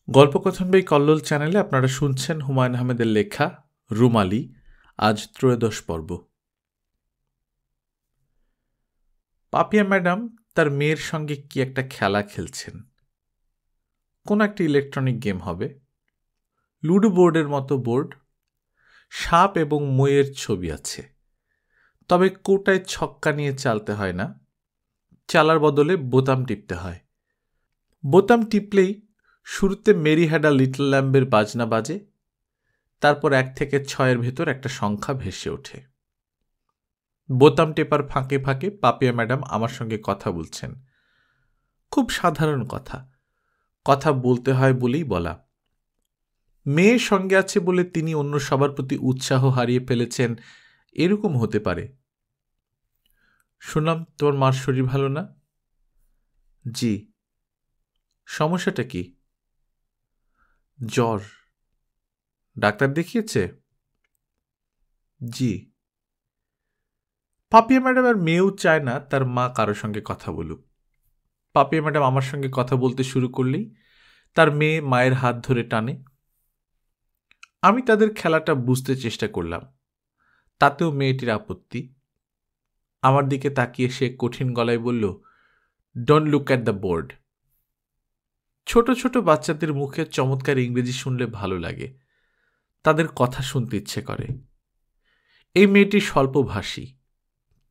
গল্পকথন by Kallol চ্যানেলে আপনারা শুনছেন হুমায়ুন আহমেদের লেখা রুমালি। আজ ত্রয়োদশ পর্ব। পাপিয়া ম্যাডাম তার মেয়ের সঙ্গে কি একটা খেলা খেলছেন। কোন একটা ইলেকট্রনিক গেম হবে, লুডো বোর্ডের মতো বোর্ড, সাপ এবং মইয়ের ছবি আছে। তবে কোটায় ছক্কা নিয়ে চালতে হয় না, চালার বদলে বোতাম টিপতে হয়। বোতাম টিপলেই শুরুতে মেরি হ্যাড আ লিটল ল্যাম্বের বাজনা বাজে, তারপর 1 থেকে 6-এর ভেতর একটা সংখ্যা ভেসে ওঠে। বোতাম টেপার ফাঁকে ফাঁকে পাপিয়া ম্যাডাম আমার সঙ্গে কথা বলছেন। খুব সাধারণ কথা, কথা বলতে হয় বলেই বলা। মেয়ে সঙ্গে আছে বলে তিনি অন্য সবার প্রতি উৎসাহ হারিয়ে ফেলেছেন, এরকম হতে পারে। শুনলাম তোমার মার শরীর ভালো না? জি। সমস্যাটা কি? জ্বর। ডাক্তার দেখিয়েছে? জি। পাপিয়া ম্যাডাম আর মেয়েও চায় না তার মা কারো সঙ্গে কথা বলুক। পাপিয়া ম্যাডাম আমার সঙ্গে কথা বলতে শুরু করলেই তার মেয়ে মায়ের হাত ধরে টানে। আমি তাদের খেলাটা বুঝতে চেষ্টা করলাম, তাতেও মেয়েটির আপত্তি। আমার দিকে তাকিয়ে সে কঠিন গলায় বলল, don't look at the board. ছোট ছোট বাচ্চাদের মুখে চমৎকার ইংরেজি শুনলে ভালো লাগে, তাদের কথা শুনতে ইচ্ছে করে। এই মেয়েটি স্বল্পভাষী,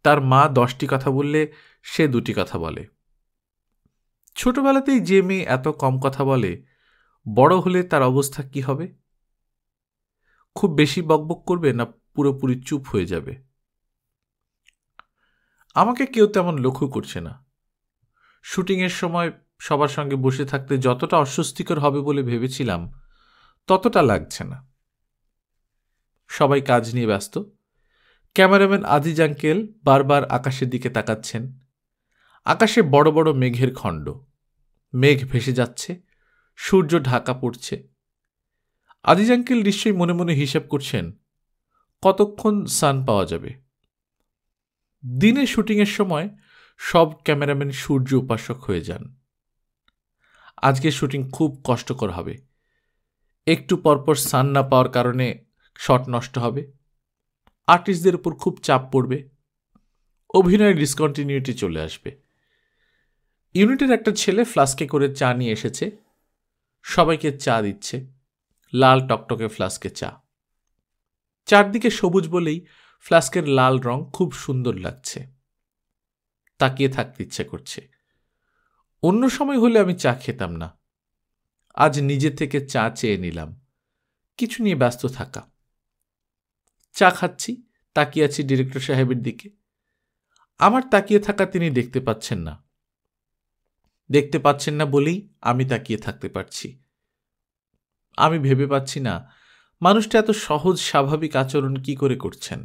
তার মা 10টি কথা বললে সে 2টি কথা বলে। ছোটবেলাতেই যে মেয়ে এত কম কথা বলে, বড় হলে তার অবস্থা কি হবে? খুব বেশি বকবক করবে না পুরোপুরি চুপ হয়ে যাবে? আমাকে কেউ তেমন লক্ষ্য করছে না। শুটিংয়ের সময় সবার সঙ্গে বসে থাকতে যতটা অস্বস্তিকর হবে বলে ভেবেছিলাম, ততটা লাগছে না। সবাই কাজ নিয়ে ব্যস্ত। ক্যামেরাম্যান আজিজ আঙ্কেল বারবার আকাশের দিকে তাকাচ্ছেন। আকাশে বড় বড় মেঘের খণ্ড, মেঘ ভেসে যাচ্ছে, সূর্য ঢাকা পড়ছে। আজিজ আঙ্কেল নিশ্চয়ই মনে মনে হিসাব করছেন কতক্ষণ সান পাওয়া যাবে। দিনে শুটিংয়ের সময় সব ক্যামেরাম্যান সূর্য উপাসক হয়ে যান। আজকের শুটিং খুব কষ্টকর হবে। একটু পরপর সান না পাওয়ার কারণে শট নষ্ট হবে, আর্টিস্টদের উপর খুব চাপ পড়বে, অভিনয়ের ডিসকন্টিনিউটি চলে আসবে। ইউনিটের একটা ছেলে ফ্লাস্কে করে চা নিয়ে এসেছে, সবাইকে চা দিচ্ছে, লাল টকটকে ফ্লাস্কে চা। চারদিকে সবুজ বলেই ফ্লাস্কের লাল রং খুব সুন্দর লাগছে, তাকিয়ে থাকতে ইচ্ছে করছে। অন্য সময় হলে আমি চা খেতাম না, আজ নিজে থেকে চা চেয়ে নিলাম, কিছু নিয়ে ব্যস্ত থাকা। চা খাচ্ছি, তাকিয়ে আছি ডিরেক্টর সাহেবের দিকে। আমার তাকিয়ে থাকা তিনি দেখতে পাচ্ছেন না, দেখতে পাচ্ছেন না বলেই আমি তাকিয়ে থাকতে পারছি। আমি ভেবে পাচ্ছি না মানুষটা এত সহজ স্বাভাবিক আচরণ কি করে করছেন।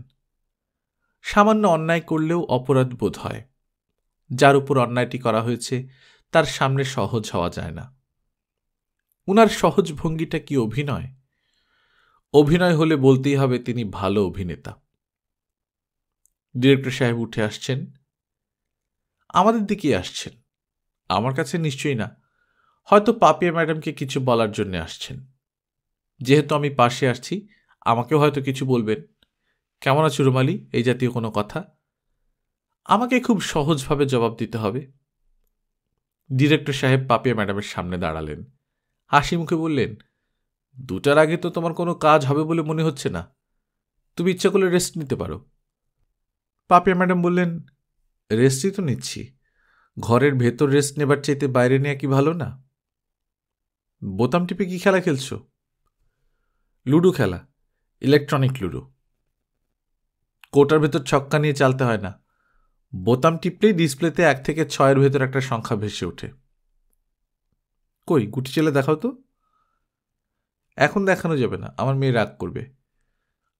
সামান্য অন্যায় করলেও অপরাধ বোধ হয়। যার উপর অন্যায়টি করা হয়েছে তার সামনে সহজ হওয়া যায় না। উনার সহজ ভঙ্গিটা কি অভিনয়? অভিনয় হলে বলতেই হবে তিনি ভালো অভিনেতা। ডিরেক্টর সাহেব উঠে আসছেন, আমাদের দিকেই আসছেন। আমার কাছে নিশ্চয়ই না, হয়তো পাপিয়া ম্যাডামকে কিছু বলার জন্য আসছেন। যেহেতু আমি পাশে আসছি, আমাকেও হয়তো কিছু বলবেন। কেমন আছো রুমালি, এই জাতীয় কোনো কথা। আমাকে খুব সহজভাবে জবাব দিতে হবে। ডিরেক্টর সাহেব পাপিয়া ম্যাডামের সামনে দাঁড়ালেন, হাসি মুখে বললেন, 2টার আগে তো তোমার কোনো কাজ হবে বলে মনে হচ্ছে না, তুমি ইচ্ছা করলে রেস্ট নিতে পারো। পাপিয়া ম্যাডাম বললেন, রেস্টই তো নিচ্ছি, ঘরের ভেতর রেস্ট নেবার চাইতে বাইরে নেওয়া কি ভালো না? বোতাম টিপে কি খেলা খেলছো? লুডো খেলা, ইলেকট্রনিক লুডো। কোটার ভেতর ছক্কা নিয়ে চালতে হয় না, বোতাম টিপলেই ডিসপ্লেতে 1 থেকে 6-এর ভেতর একটা সংখ্যা ভেসে ওঠে। কই গুটি চেলে দেখাও তো। এখন দেখানো যাবে না, আমার মেয়ে রাগ করবে।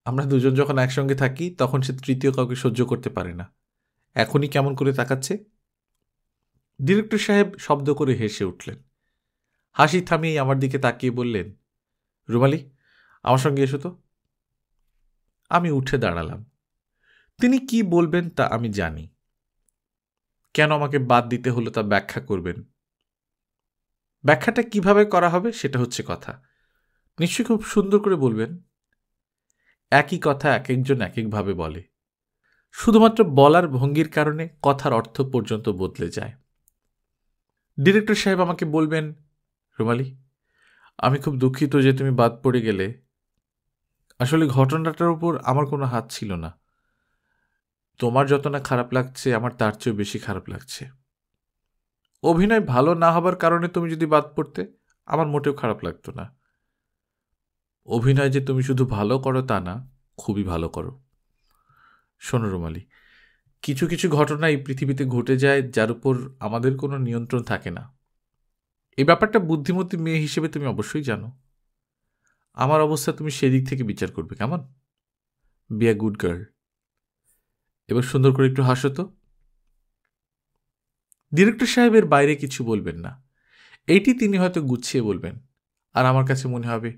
আমরা দুজন যখন একসঙ্গে থাকি তখন সে তৃতীয় কাউকে সহ্য করতে পারে না। এখনই কেমন করে তাকাচ্ছে। ডিরেক্টর সাহেব শব্দ করে হেসে উঠলেন, হাসি থামিয়ে আমার দিকে তাকিয়ে বললেন, রুমালি আমার সঙ্গে এসো তো। আমি উঠে দাঁড়ালাম। তিনি কি বলবেন তা আমি জানি, কেন আমাকে বাদ দিতে হলো তা ব্যাখ্যা করবেন। ব্যাখ্যাটা কিভাবে করা হবে সেটা হচ্ছে কথা। নিশ্চয়ই খুব সুন্দর করে বলবেন। একই কথা এক একজন এক একভাবে বলে, শুধুমাত্র বলার ভঙ্গির কারণে কথার অর্থ পর্যন্ত বদলে যায়। ডিরেক্টর সাহেব আমাকে বলবেন, রুমালি, আমি খুব দুঃখিত যে তুমি বাদ পড়ে গেলে। আসলে ঘটনাটার উপর আমার কোনো হাত ছিল না। তোমার যত না খারাপ লাগছে, আমার তার চেয়েও বেশি খারাপ লাগছে। অভিনয় ভালো না হবার কারণে তুমি যদি বাদ পড়তে, আমার মোটেও খারাপ লাগতো না। অভিনয় যে তুমি শুধু ভালো করো তা না, খুবই ভালো করো। শোনো রুমালি, কিছু কিছু ঘটনা এই পৃথিবীতে ঘটে যায় যার উপর আমাদের কোনো নিয়ন্ত্রণ থাকে না। এই ব্যাপারটা বুদ্ধিমতী মেয়ে হিসেবে তুমি অবশ্যই জানো। আমার অবস্থা তুমি সেদিক থেকে বিচার করবে, কেমন? Be a good girl. এবার সুন্দর করে একটু হাসো তো। ডিরেক্টর সাহেবের বাইরে কিছু বলবেন না। এইটি তিনি হয়তো গুছিয়ে বলবেন, আর আমার কাছে মনে হবে,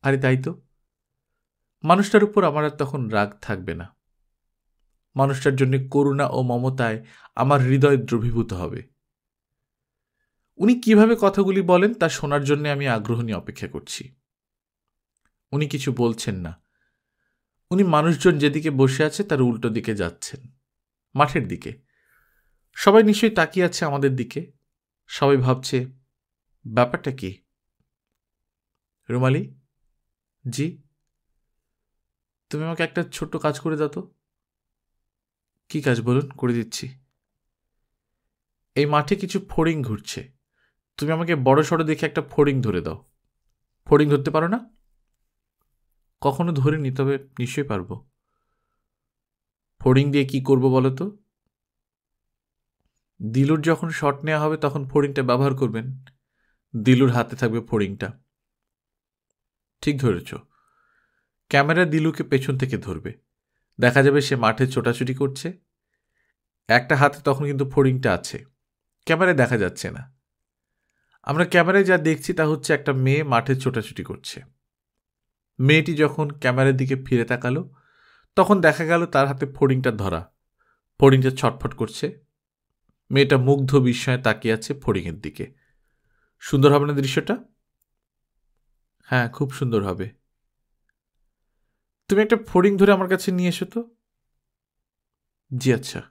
আরে তাই তো। মানুষটার উপর আমার আর তখন রাগ থাকবে না। মানুষটার জন্য করুণা ও মমতায় আমার হৃদয় দ্রবীভূত হবে। উনি কিভাবে কথাগুলি বলেন তা শোনার জন্য আমি আগ্রহ নিয়ে অপেক্ষা করছি। উনি কিছু বলছেন না। উনি মানুষজন যেদিকে বসে আছে তার উল্টো দিকে যাচ্ছেন, মাঠের দিকে। সবাই নিশ্চয়ই তাকিয়ে আছে আমাদের দিকে। সবাই ভাবছে, ব্যাপারটা কি? রুমালি, জি, তুমি আমাকে একটা ছোট্ট কাজ করে দাও তো। কি কাজ বলুন, করে দিচ্ছি। এই মাঠে কিছু ফড়িং ঘুরছে। তুমি আমাকে বড় সড়ো দেখে একটা ফড়িং ধরে দাও। ফড়িং ধরতে পারো না? কখনো ধরিনি, তবে নিশ্চয়ই পারবো। ফড়িং দিয়ে কি করব বলো তো? দিলুর যখন শট নেওয়া হবে তখন ফড়িংটা ব্যবহার করবেন। দিলুর হাতে থাকবে ফড়িংটা। ঠিক ধরেছ। ক্যামেরা দিলুকে পেছন থেকে ধরবে। দেখা যাবে সে মাঠে ছোটাছুটি করছে। একটা হাতে তখন কিন্তু ফড়িংটা আছে, ক্যামেরায় দেখা যাচ্ছে না। আমরা ক্যামেরায় যা দেখছি তা হচ্ছে একটা মেয়ে মাঠে ছোটাছুটি করছে। মেয়েটি যখন ক্যামেরার দিকে ফিরে তাকালো তখন দেখা গেল তার হাতে ফড়িংটা ধরা। ফড়িংটা ছটফট করছে। মেয়েটা মুগ্ধ বিস্ময়ে তাকিয়ে আছে ফড়িংয়ের দিকে। সুন্দর হবে না দৃশ্যটা? হ্যাঁ, খুব সুন্দর হবে। তুমি একটা ফড়িং ধরে আমার কাছে নিয়ে এসো তো। জি আচ্ছা।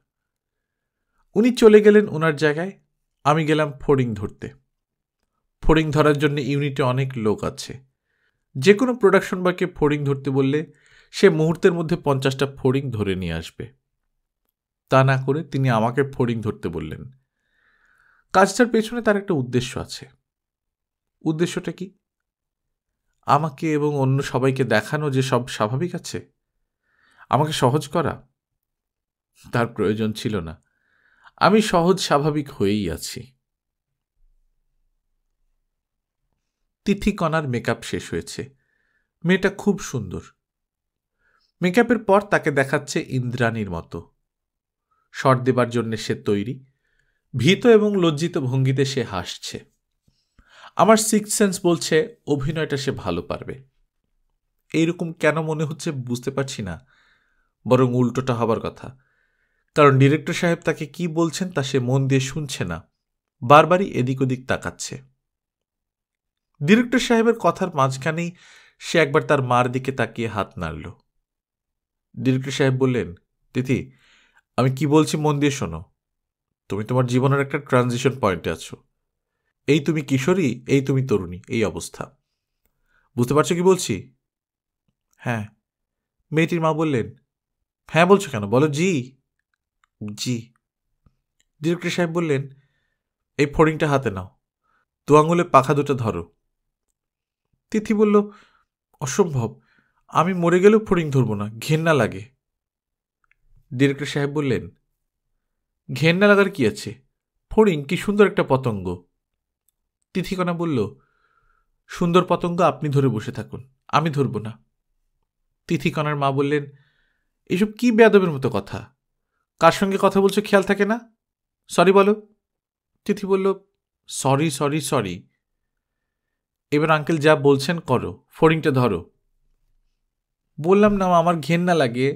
উনি চলে গেলেন ওনার জায়গায়। আমি গেলাম ফড়িং ধরতে। ফড়িং ধরার জন্য ইউনিটে অনেক লোক আছে। যে কোনো প্রোডাকশন বয়কে ফড়িং ধরতে বললে সে মুহূর্তের মধ্যে 50টা ফড়িং ধরে নিয়ে আসবে। তা না করে তিনি আমাকে ফড়িং ধরতে বললেন। কাজটার পেছনে তার একটা উদ্দেশ্য আছে। উদ্দেশ্যটা কি? আমাকে এবং অন্য সবাইকে দেখানো যে সব স্বাভাবিক আছে, আমাকে সহজ করা। তার প্রয়োজন ছিল না। আমি সহজ স্বাভাবিক হয়েই আছি। তিথিকণার মেকআপ শেষ হয়েছে। মেয়েটা খুব সুন্দর। মেকআপের পর তাকে দেখাচ্ছে ইন্দ্রাণীর মতো। শট দেবার জন্য সে তৈরি। ভীত এবং লজ্জিত ভঙ্গিতে সে হাসছে। আমার সিক্স সেন্স বলছে অভিনয়টা সে ভালো পারবে। এইরকম কেন মনে হচ্ছে বুঝতে পারছি না, বরং উল্টোটা হবার কথা। কারণ ডিরেক্টর সাহেব তাকে কি বলছেন তা সে মন দিয়ে শুনছে না, বারবারই এদিক ওদিক তাকাচ্ছে। ডিরেক্টর সাহেবের কথার মাঝখানেই সে একবার তার মার দিকে তাকিয়ে হাত নাড়ল। ডিরেক্টর সাহেব বললেন, তিথি, আমি কি বলছি মন দিয়ে শোনো। তুমি তোমার জীবনের একটা ট্রানজিশন পয়েন্টে আছো। এই তুমি কিশোরী, এই তুমি তরুণী, এই অবস্থা। বুঝতে পারছো কি বলছি? হ্যাঁ। মেয়েটির মা বললেন, হ্যাঁ বলছো কেন, বলো জি। জি। ডিরেক্টর সাহেব বললেন, এই ফড়িংটা হাতে নাও, দু আঙুলে পাখা দুটো ধরো। তিথি বলল, অসম্ভব, আমি মরে গেলেও ফড়িং ধরব না, ঘেন্না লাগে। ডিরেক্টর সাহেব বললেন, ঘেন্না লাগার কি আছে, ফড়িং কি সুন্দর একটা পতঙ্গ। তিথিকণা বলল, সুন্দর পতঙ্গ আপনি ধরে বসে থাকুন, আমি ধরব না। তিথিকণার মা বললেন, এসব কি বেয়াদবের মতো কথা, কার সঙ্গে কথা বলছো খেয়াল থাকে না, সরি বলো। তিথি বলল, সরি সরি সরি। এবার আঙ্কেল যা বলছেন করো, ফড়িংটা ধরো। বললাম না আমার ঘেন্না লাগে।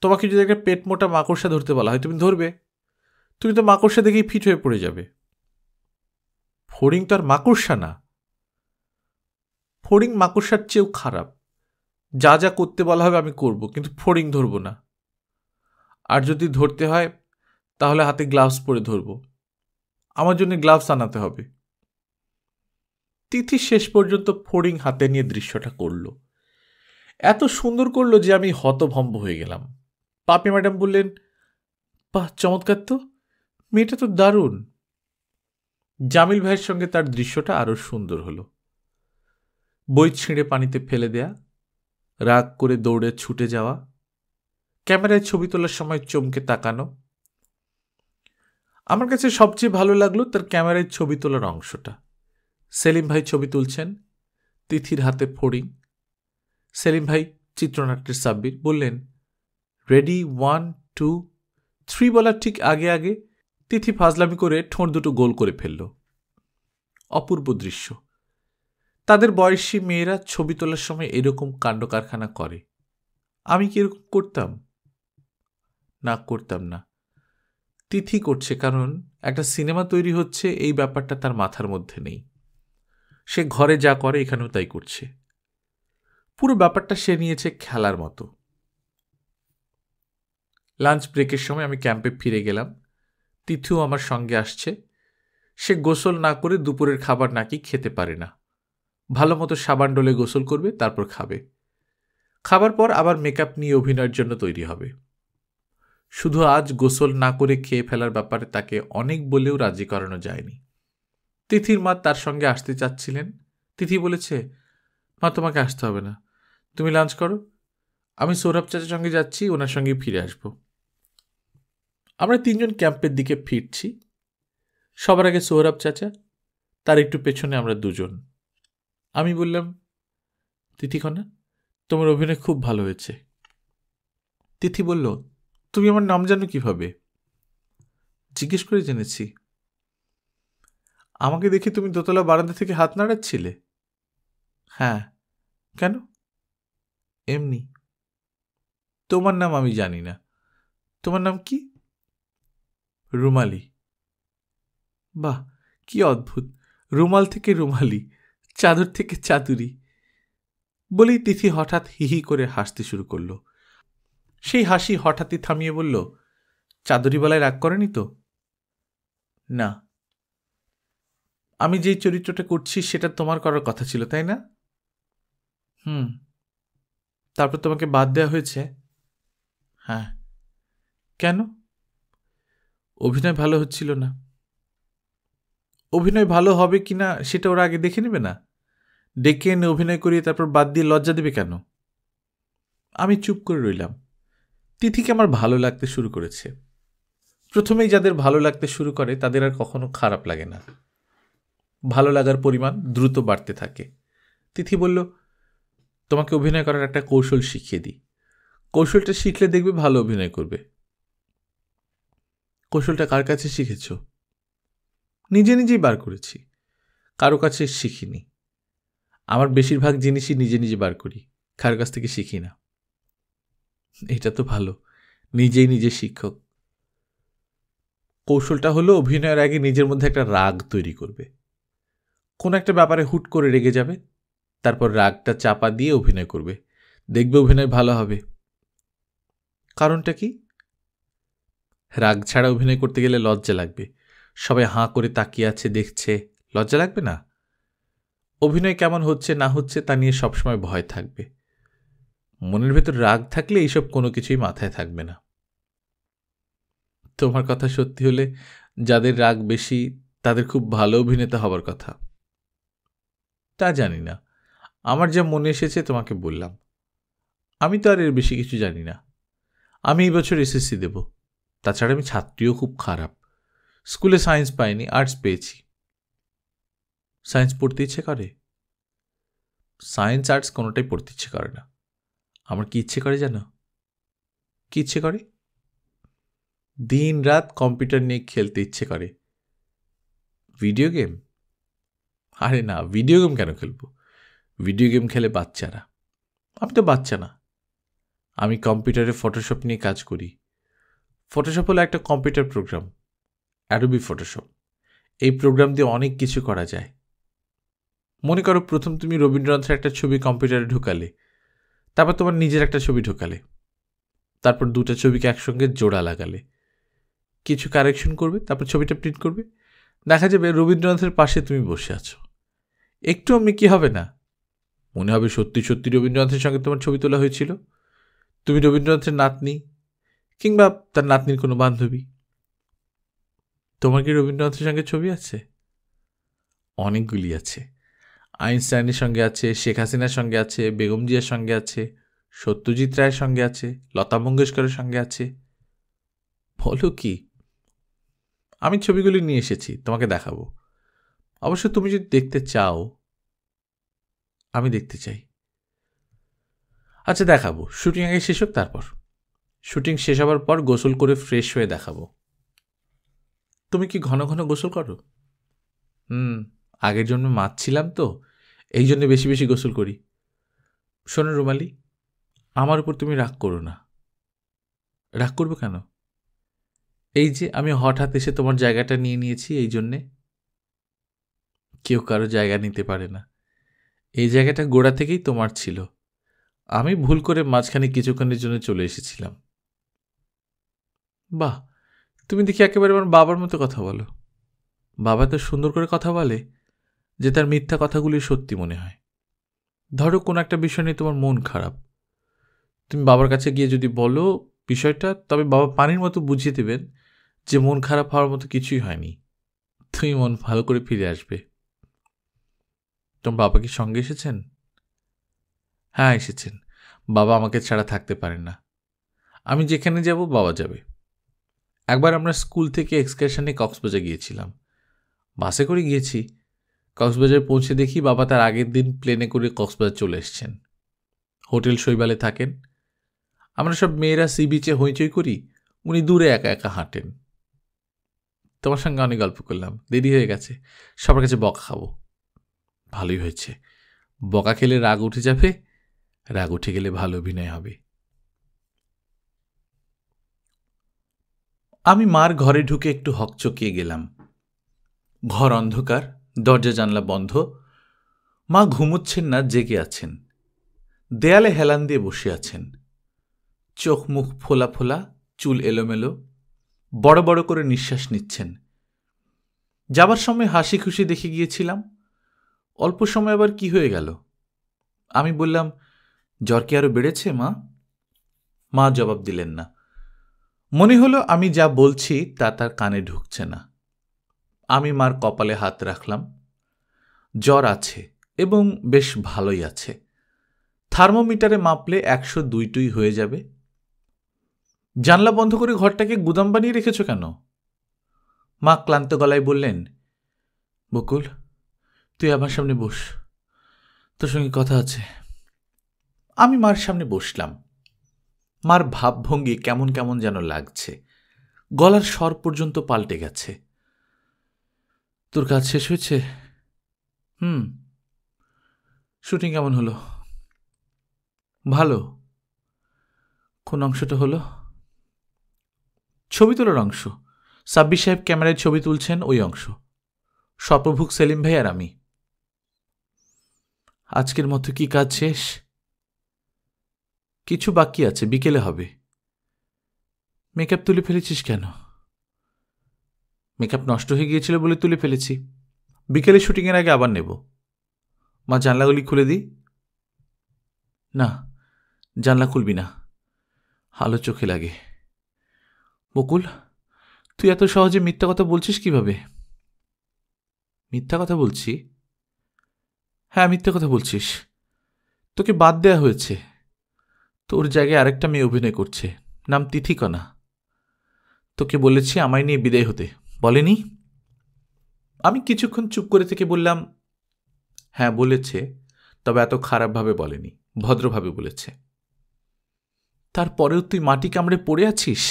তোমাকে যদি একটা পেট মোটা মাকড়সা ধরতে বলা হয় তুমি ধরবে? তুমি তো মাকড়সা দেখেই ফিট হয়ে পড়ে যাবে। ফড়িং তো আর মাকড়সা না। ফড়িং মাকড়সার চেয়েও খারাপ। যা যা করতে বলা হবে আমি করব, কিন্তু ফড়িং ধরব না। আর যদি ধরতে হয় তাহলে হাতে গ্লাভস পরে ধরব। আমার জন্য গ্লাভস আনাতে হবে। তিথি শেষ পর্যন্ত ফড়িং হাতে নিয়ে দৃশ্যটা করল। এত সুন্দর করল যে আমি হতভম্ব হয়ে গেলাম। পাপি ম্যাডাম বললেন, বাহ, চমৎকার তো, মেয়েটা তো দারুণ। জামিল ভাইয়ের সঙ্গে তার দৃশ্যটা আরো সুন্দর হলো। বই ছিঁড়ে পানিতে ফেলে দেয়া, রাগ করে দৌড়ে ছুটে যাওয়া, ক্যামেরায় ছবি তোলার সময় চমকে তাকানো। আমার কাছে সবচেয়ে ভালো লাগলো তার ক্যামেরায় ছবি তোলার অংশটা। সেলিম ভাই ছবি তুলছেন, তিথির হাতে ফড়িং। সেলিম ভাই চিত্রনাট্যের সাব্বির বললেন, রেডি, 1, 2, 3 বলার ঠিক আগে আগে তিথি ফাজলামি করে ঠোঁট দুটো গোল করে ফেলল। অপূর্ব দৃশ্য। তাদের বয়সী মেয়েরা ছবি তোলার সময় এরকম কাণ্ড কারখানা করে। আমি কি এরকম করতাম? না, করতাম না। তিথি করছে, কারণ একটা সিনেমা তৈরি হচ্ছে এই ব্যাপারটা তার মাথার মধ্যে নেই। সে ঘরে যা করে এখানেও তাই করছে। পুরো ব্যাপারটা সে নিয়েছে খেলার মতো। লাঞ্চ ব্রেকের সময় আমি ক্যাম্পে ফিরে গেলাম। তিথিও আমার সঙ্গে আসছে। সে গোসল না করে দুপুরের খাবার নাকি খেতে পারে না। ভালো মতো সাবান ডলে গোসল করবে, তারপর খাবে। খাবার পর আবার মেকআপ নিয়ে অভিনয়ের জন্য তৈরি হবে। শুধু আজ গোসল না করে খেয়ে ফেলার ব্যাপারে তাকে অনেক বলেও রাজি করানো যায়নি। তিথির মা তার সঙ্গে আসতে চাচ্ছিলেন। তিথি বলেছে, মা, তোমাকে আসতে হবে না, তুমি লাঞ্চ করো, আমি সৌরভ চাচার সঙ্গে যাচ্ছি, ওনার সঙ্গে ফিরে আসব। আমরা 3 জন ক্যাম্পের দিকে ফিরছি। সবার আগে সৌরভ চাচা, তার একটু পেছনে আমরা 2 জন। আমি বললাম, তিথিকণা, তোমার অভিনয় খুব ভালো হয়েছে। তিথি বলল, তুমি আমার নাম জানো কিভাবে? জিজ্ঞেস করে জেনেছি। আমাকে দেখে তুমি দোতলা বারান্দা থেকে হাত নাড়াচ্ছিলে? হ্যাঁ। কেন? এমনি। তোমার নাম আমি জানি না। তোমার নাম কি? রুমালি। বাহ, কি অদ্ভুত। রুমাল থেকে রুমালি, চাদর থেকে চাদুরি। বলেই তিথি হঠাৎ হিহি করে হাসতে শুরু করল। সেই হাসি হঠাৎই থামিয়ে বলল, চাদরি বলায় রাগ করেনি তো? না। আমি যেই চরিত্রটা করছি সেটা তোমার করার কথা ছিল, তাই না? তারপর তোমাকে বাদ দেওয়া হয়েছে? হ্যাঁ। কেন? অভিনয় ভালো হচ্ছিল না। অভিনয় ভালো হবে কিনা সেটা ওরা আগে দেখে নেবে না? ডেকে এনে অভিনয় করিয়ে তারপর বাদ দিয়ে লজ্জা দেবে কেন? আমি চুপ করে রইলাম। তিথিকে আমার ভালো লাগতে শুরু করেছে। প্রথমেই যাদের ভালো লাগতে শুরু করে তাদের আর কখনো খারাপ লাগে না। ভালো লাগার পরিমাণ দ্রুত বাড়তে থাকে। তিথি বলল, তোমাকে অভিনয় করার একটা কৌশল শিখিয়ে দিই। কৌশলটা শিখলে দেখবে ভালো অভিনয় করবে। কৌশলটা কার কাছে শিখেছ? নিজে নিজেই বার করেছি, কারো কাছে শিখিনি। আমার বেশিরভাগ জিনিসই নিজে নিজে বার করি, কারো কাছ থেকে শিখি না। এটা তো ভালো, নিজেই নিজে শিক্ষক। কৌশলটা হলো অভিনয়ের আগে নিজের মধ্যে একটা রাগ তৈরি করবে। কোন একটা ব্যাপারে হুট করে রেগে যাবে, তারপর রাগটা চাপা দিয়ে অভিনয় করবে। দেখবে অভিনয় ভালো হবে। কারণটা কি? রাগ ছাড়া অভিনয় করতে গেলে লজ্জা লাগবে। সবাই হাঁ করে তাকিয়ে আছে, দেখছে, লজ্জা লাগবে না? অভিনয় কেমন হচ্ছে না হচ্ছে তা নিয়ে সবসময় ভয় থাকবে। মনের ভেতর রাগ থাকলে এইসব কোনো কিছুই মাথায় থাকবে না। তোমার কথা সত্যি হলে যাদের রাগ বেশি তাদের খুব ভালো অভিনেতা হবার কথা। তা জানি না, আমার যা মনে এসেছে তোমাকে বললাম। আমি তো আর এর বেশি কিছু জানি না। আমি এই বছর এসএসসি দেব। তাছাড়া আমি ছাত্রীও খুব খারাপ। স্কুলে সায়েন্স পাইনি, আর্টস পেয়েছি। সায়েন্স পড়তে ইচ্ছে করে? সায়েন্স আর্টস কোনোটাই পড়তে ইচ্ছে করে না। আমার কি ইচ্ছে করে জানো? কি ইচ্ছে করে? দিন রাত কম্পিউটার নিয়ে খেলতে ইচ্ছে করে। Video game? আরে না, ভিডিও গেম কেন খেলবো? ভিডিও গেম খেলে বাচ্চারা। আমি তো বাচ্চা না। আমি কম্পিউটারে ফটোশপ নিয়ে কাজ করি। ফটোশপ হলো একটা কম্পিউটার প্রোগ্রাম, অ্যাডোবি ফটোশপ। এই প্রোগ্রাম দিয়ে অনেক কিছু করা যায়। মনে করো প্রথম তুমি রবীন্দ্রনাথের একটা ছবি কম্পিউটারে ঢুকালে, তারপর তোমার নিজের একটা ছবি ঢুকালে, তারপর দুটো ছবিকে একসঙ্গে জোড়া লাগালে, কিছু কারেকশন করবে, তারপর ছবিটা প্রিন্ট করবে, দেখা যাবে রবীন্দ্রনাথের পাশে তুমি বসে আছো। একটু আমি কি হবে না, মনে হবে সত্যি সত্যি রবীন্দ্রনাথের সঙ্গে তোমার ছবি তোলা হয়েছিল। তুমি রবীন্দ্রনাথের নাতনি কিংবা তার নাতনির কোনো বান্ধবী। তোমার কি রবীন্দ্রনাথের সঙ্গে ছবি আছে? অনেকগুলি আছে। আইনস্টাইনের সঙ্গে আছে, শেখ হাসিনার সঙ্গে আছে, বেগম জিয়ার সঙ্গে আছে, সত্যজিৎ রায়ের সঙ্গে আছে, লতা মঙ্গেশকরের সঙ্গে আছে। বলো কি? আমি ছবিগুলি নিয়ে এসেছি, তোমাকে দেখাবো। অবশ্য তুমি যদি দেখতে চাও। আমি দেখতে চাই। আচ্ছা দেখাবো, শুটিং আগে শেষ হোক, তারপর শুটিং শেষ হবার পর গোসল করে ফ্রেশ হয়ে দেখাবো। তুমি কি ঘন ঘন গোসল করো? আগের জন্মে মাছ ছিলাম তো, এই জন্য বেশি বেশি গোসল করি। শোনো রুমালি, আমার উপর তুমি রাগ করো না। রাগ করবো কেন? এই যে আমি হঠাৎ এসে তোমার জায়গাটা নিয়ে নিয়েছি, এই জন্যে। কেউ কারো জায়গা নিতে পারে না। এই জায়গাটা গোড়া থেকেই তোমার ছিল। আমি ভুল করে মাঝখানে কিছুক্ষণের জন্য চলে এসেছিলাম। বাহ, তুমি দেখি একেবারে আমার বাবার মতো কথা বলো। বাবা তো সুন্দর করে কথা বলে যে তার মিথ্যা কথাগুলি সত্যি মনে হয়। ধরো কোনো একটা বিষয় নিয়ে তোমার মন খারাপ, তুমি বাবার কাছে গিয়ে যদি বলো বিষয়টা, তবে বাবা পানির মতো বুঝিয়ে দেবেন যে মন খারাপ হওয়ার মতো কিছুই হয়নি, তুমি মন ভালো করে ফিরে আসবে। তোমার বাবা কি সঙ্গে এসেছেন? হ্যাঁ এসেছেন। বাবা আমাকে ছাড়া থাকতে পারেন না। আমি যেখানে যাব বাবা যাবে। একবার আমরা স্কুল থেকে এক্সকারশনে কক্সবাজার গিয়েছিলাম। বাসে করে গিয়েছি। কক্সবাজার পৌঁছে দেখি বাবা তার আগের দিন প্লেনে করে কক্সবাজার চলে এসছেন। হোটেল শৈবালে থাকেন। আমরা সব মেয়েরা সি বিচে হইচই করি, উনি দূরে একা একা হাঁটেন। তোমার সঙ্গে অনেক গল্প করলাম, দেরি হয়ে গেছে, সবার কাছে বকা খাবো। ভালোই হয়েছে, বকা খেলে রাগ উঠে যাবে, রাগ উঠে গেলে ভালো অভিনয় হবে। আমি মার ঘরে ঢুকে একটু হকচকিয়ে গেলাম। ঘর অন্ধকার, দরজা জানলা বন্ধ। মা ঘুমোচ্ছেন না, জেগে আছেন। দেয়ালে হেলান দিয়ে বসে আছেন। চোখ মুখ ফোলা ফোলা, চুল এলোমেলো, বড় বড় করে নিঃশ্বাস নিচ্ছেন। যাবার সময় হাসি খুশি দেখে গিয়েছিলাম, অল্প সময় আবার কি হয়ে গেল। আমি বললাম, জ্বর কি আরো বেড়েছে মা? মা জবাব দিলেন না। মনে হলো আমি যা বলছি তা তার কানে ঢুকছে না। আমি মার কপালে হাত রাখলাম। জ্বর আছে এবং বেশ ভালোই আছে। থার্মোমিটারে মাপলে 102 হয়ে যাবে। জানলা বন্ধ করে ঘরটাকে গুদাম বানিয়ে রেখেছ কেন? মা ক্লান্ত গলায় বললেন, বকুল তুই আমার সামনে বস, তোর সঙ্গে কথা আছে। আমি মার সামনে বসলাম। মার ভাবভঙ্গি কেমন কেমন যেন লাগছে, গলার স্বর পর্যন্ত পাল্টে গেছে। তোর কাজ শেষ হয়েছে? শুটিং কেমন হলো? ভালো। কোন অংশটা হলো? ছবি তোলার অংশ। সাব্বির সাহেব ক্যামেরায় ছবি তুলছেন, ওই অংশ। স্বপ্নভুক সেলিম ভাই আর আমি। আজকের মতো কি কাজ শেষ? কিছু বাকি আছে, বিকেলে হবে। মেকআপ তুলে ফেলেছিস কেন? মেকআপ নষ্ট হয়ে গিয়েছিল বলে তুলে ফেলেছি। বিকেলে শুটিংয়ের আগে আবার নেব। মা জানলাগুলি খুলে দিই? না, জানলা খুলবি না, আলো চোখে লাগে। বকুল তুই এত সহজে মিথ্যা কথা বলছিস কিভাবে? মিথ্যা কথা বলছি? হ্যাঁ মিথ্যা কথা বলছিস। তোকে বাদ দেয়া হয়েছে। তোর জায়গায় আরেকটা মেয়ে অভিনয় করছে, নাম তিথিকণা। তোকে বলেছি আমায় নিয়ে বিদায় হতে, বলেনি? আমি কিছুক্ষণ চুপ করে থেকে বললাম, হ্যাঁ বলেছে, তবে এত খারাপভাবে বলেনি, ভদ্রভাবে বলেছে। তারপরেও তুই মাটি কামড়ে পড়ে আছিস?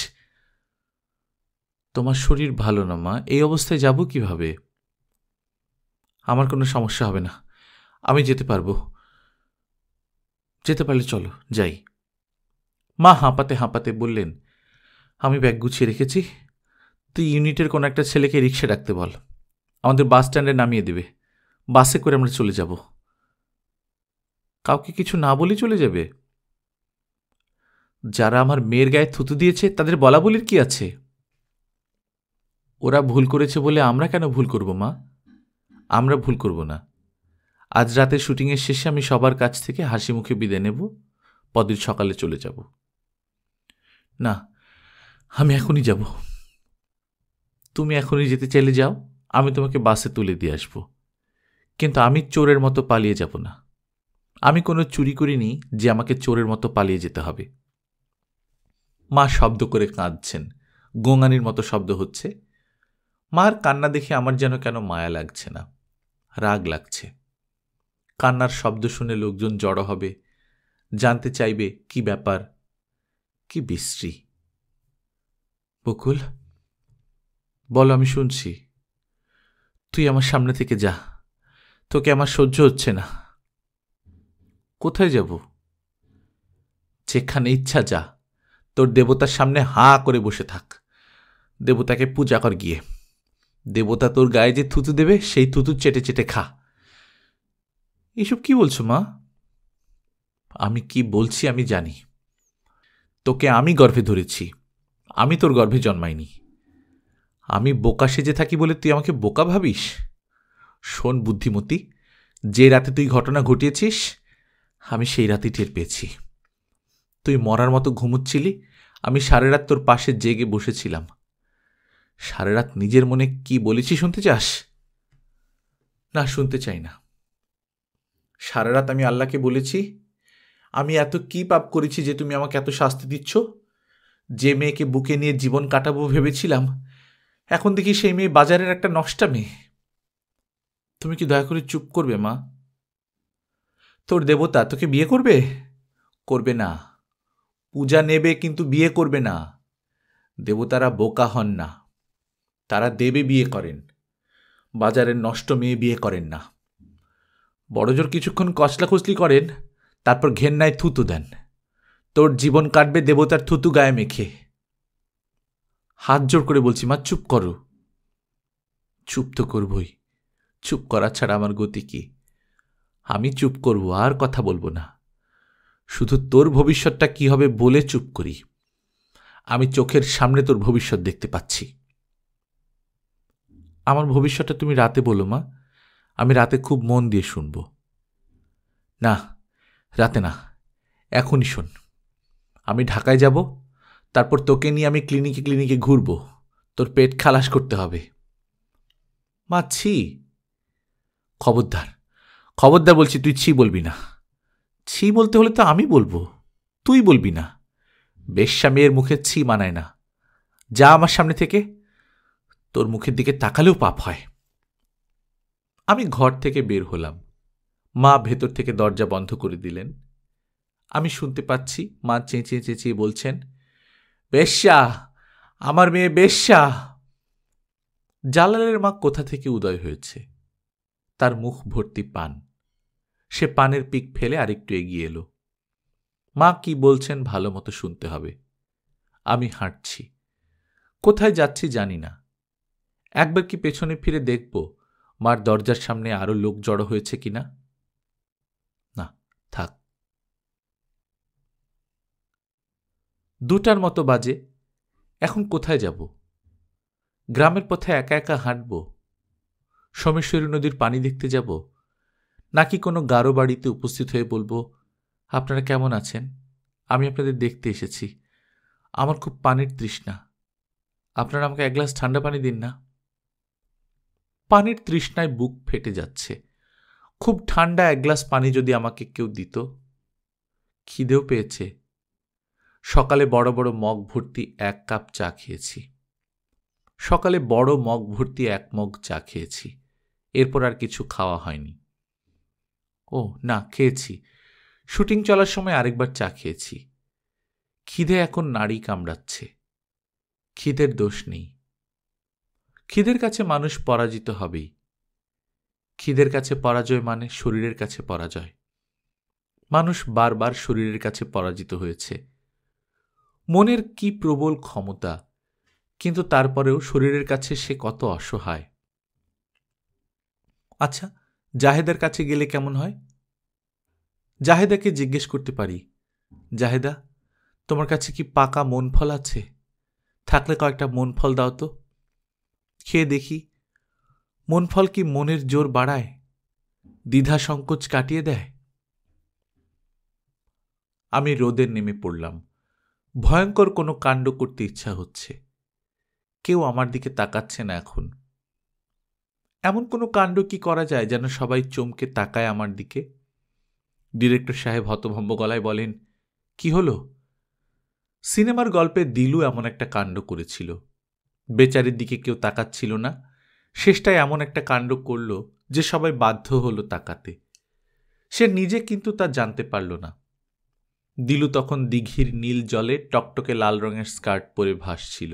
তোমার শরীর ভালো না মা, এই অবস্থায় যাব কিভাবে? আমার কোনো সমস্যা হবে না, আমি যেতে পারবো। যেতে পারলে চলো যাই। মা হাঁপাতে হাঁপাতে বললেন, আমি ব্যাগ গুছিয়ে রেখেছি, তুই ইউনিটের কোনো একটা ছেলেকে রিক্সা ডাকতে বল। আমাদের বাস স্ট্যান্ডে নামিয়ে দেবে, বাসে করে আমরা চলে যাব। কাউকে কিছু না বলে চলে যাবে? যারা আমার মেয়ের গায়ে থুতু দিয়েছে তাদের বলা বলির কি আছে? ওরা ভুল করেছে বলে আমরা কেন ভুল করব মা? আমরা ভুল করব না। আজ রাতে শুটিংয়ের শেষে আমি সবার কাছ থেকে হাসি মুখে বিদায় নেব, পরদিন সকালে চলে যাব। না, আমি এখনই যাব। তুমি এখনই যেতে চাইলে যাও, আমি তোমাকে বাসে তুলে দিয়ে আসব। কিন্তু আমি চোরের মতো পালিয়ে যাব না। আমি কোনো চুরি করিনি যে আমাকে চোরের মতো পালিয়ে যেতে হবে। মা শব্দ করে কাঁদছেন, গোঙানির মতো শব্দ হচ্ছে। মার কান্না দেখে আমার যেন কেন মায়া লাগছে না, রাগ লাগছে। কান্নার শব্দ শুনে লোকজন জড়ো হবে, জানতে চাইবে কি ব্যাপার, কি বিশ্রী। বকুল, বলো, আমি শুনছি। তুই আমার সামনে থেকে যা, তোকে আমার সহ্য হচ্ছে না। কোথায় যাব? যেখানে ইচ্ছা যা, তোর দেবতার সামনে হাঁ করে বসে থাক। দেবতাকে পূজা কর গিয়ে। দেবতা তোর গায়ে যে থুতু দেবে সেই থুতু চেটে চেটে খা। এসব কি বলছো মা? আমি কি বলছি আমি জানি। তোকে আমি গর্ভে ধরেছি, আমি তোর গর্ভে জন্মাইনি। আমি বোকা সেজে থাকি বলে তুই আমাকে বোকা ভাবিস? শোন বুদ্ধিমতী, যে রাতে তুই ঘটনা ঘটিয়েছিস আমি সেই রাতেই টের পেয়েছি। তুই মরার মতো ঘুমুচ্ছিলি, আমি সারা রাত তোর পাশে জেগে বসেছিলাম। সারা রাত নিজের মনে কি বলেছি শুনতে চাস? না, শুনতে চাই না। সারা রাত আমি আল্লাহকে বলেছি, আমি এত কি পাপ করেছি যে তুমি আমাকে এত শাস্তি দিচ্ছ? যে মেয়েকে বুকে নিয়ে জীবন কাটাবো ভেবেছিলাম, এখন দেখি সেই মেয়ে বাজারের একটা নষ্টা মেয়ে। তুমি কি দয়া করে চুপ করবে মা? তোর দেবতা তোকে বিয়ে করবে? করবে না। পূজা নেবে কিন্তু বিয়ে করবে না। দেবতারা বোকা হন না, তারা দেবে বিয়ে করেন, বাজারের নষ্ট মেয়ে বিয়ে করেন না। বড়জোর কিছুক্ষণ কচলাকুচলি করেন, তারপর ঘেন্নায় থুতু দেন। তোর জীবন কাটবে দেবতার থুতু গায়ে মেখে। হাত জোর করে বলছি মা, চুপ করো। চুপ তো করবই, চুপ করা ছাড়া আমার গতি কি? আমি চুপ করব, আর কথা বলবো না। শুধু তোর ভবিষ্যৎটা কি হবে বলে চুপ করি। আমি চোখের সামনে তোর ভবিষ্যৎ দেখতে পাচ্ছি। আমার ভবিষ্যৎটা তুমি রাতে বলো মা, আমি রাতে খুব মন দিয়ে শুনব। না, রাতে না, এখনই শোন। আমি ঢাকায় যাব, তারপর তোকে নিয়ে আমি ক্লিনিকে ক্লিনিকে ঘুরব। তোর পেট খালাস করতে হবে। মা, ছি! খবরদার, খবরদার বলছি, তুই ছি বলবি না। ছি বলতে হলে তো আমি বলবো, তুই বলবি না। বেশ্যা মেয়ের মুখে ছি মানায় না। যা আমার সামনে থেকে, তোর মুখের দিকে তাকালেও পাপ হয়। আমি ঘর থেকে বের হলাম, মা ভেতর থেকে দরজা বন্ধ করে দিলেন। আমি শুনতে পাচ্ছি মা চেঁচিয়ে চেঁচিয়ে বলছেন, বেশ্যা, আমার মেয়ে বেশ্যা। জালালের মা কোথা থেকে উদয় হয়েছে, তার মুখ ভর্তি পান। সে পানের পিক ফেলে আরেকটু এগিয়ে এলো। মা কি বলছেন ভালো মতো শুনতে হবে। আমি হাঁটছি, কোথায় যাচ্ছি জানি না। একবার কি পেছনে ফিরে দেখব মার দরজার সামনে আরো লোক জড়ো হয়েছে কিনা? না, থাক। 2টার মতো বাজে। এখন কোথায় যাব? গ্রামের পথে একা একা হাঁটব? সোমেশ্বরী নদীর পানি দেখতে যাব? নাকি কোনো গারো বাড়িতে উপস্থিত হয়ে বলবো, আপনারা কেমন আছেন, আমি আপনাদের দেখতে এসেছি, আমার খুব পানির তৃষ্ণা, আপনারা আমাকে এক গ্লাস ঠান্ডা পানি দিন না। পানির তৃষ্ণায় বুক ফেটে যাচ্ছে। খুব ঠান্ডা এক গ্লাস পানি যদি আমাকে কেউ দিত। খিদেও পেয়েছে। সকালে বড় বড় মগ ভর্তি 1 কাপ চা খেয়েছি। সকালে বড় মগ ভর্তি 1 মগ চা খেয়েছি। এরপর আর কিছু খাওয়া হয়নি। ও না, খেয়েছি, শুটিং চলার সময় আরেকবার চা খেয়েছি। খিদে এখন নাড়ি কামড়াচ্ছে। খিদের দোষ নেই। খিদের কাছে মানুষ পরাজিত হবেই। খিদের কাছে পরাজয় মানে শরীরের কাছে পরাজয়। মানুষ বারবার শরীরের কাছে পরাজিত হয়েছে। মনের কি প্রবল ক্ষমতা, কিন্তু তারপরেও শরীরের কাছে সে কত অসহায়। আচ্ছা, জাহেদার কাছে গেলে কেমন হয়? জাহেদাকে জিজ্ঞেস করতে পারি, জাহেদা, তোমার কাছে কি পাকা মন ফল আছে? থাকলে কয়েকটা মন ফল দাও তো, খেয়ে দেখি। মন ফল কি মনের জোর বাড়ায়, দ্বিধা সংকোচ কাটিয়ে দেয়? আমি রোদে নেমে পড়লাম। ভয়ঙ্কর কোনো কাণ্ড করতে ইচ্ছা হচ্ছে। কেউ আমার দিকে তাকাচ্ছে না এখন। এমন কোনো কাণ্ড কি করা যায় যেন সবাই চমকে তাকায় আমার দিকে? ডিরেক্টর সাহেব হতভম্ব গলায় বলেন, কি হলো? সিনেমার গল্পে দিলু এমন একটা কাণ্ড করেছিল। বেচারির দিকে কেউ তাকাচ্ছিল না, শেষটায় এমন একটা কাণ্ড করল যে সবাই বাধ্য হলো তাকাতে। সে নিজে কিন্তু তা জানতে পারল না। দিলু তখন দিঘির নীল জলে টকটকে লাল রঙের স্কার্ট পরে ভাসছিল।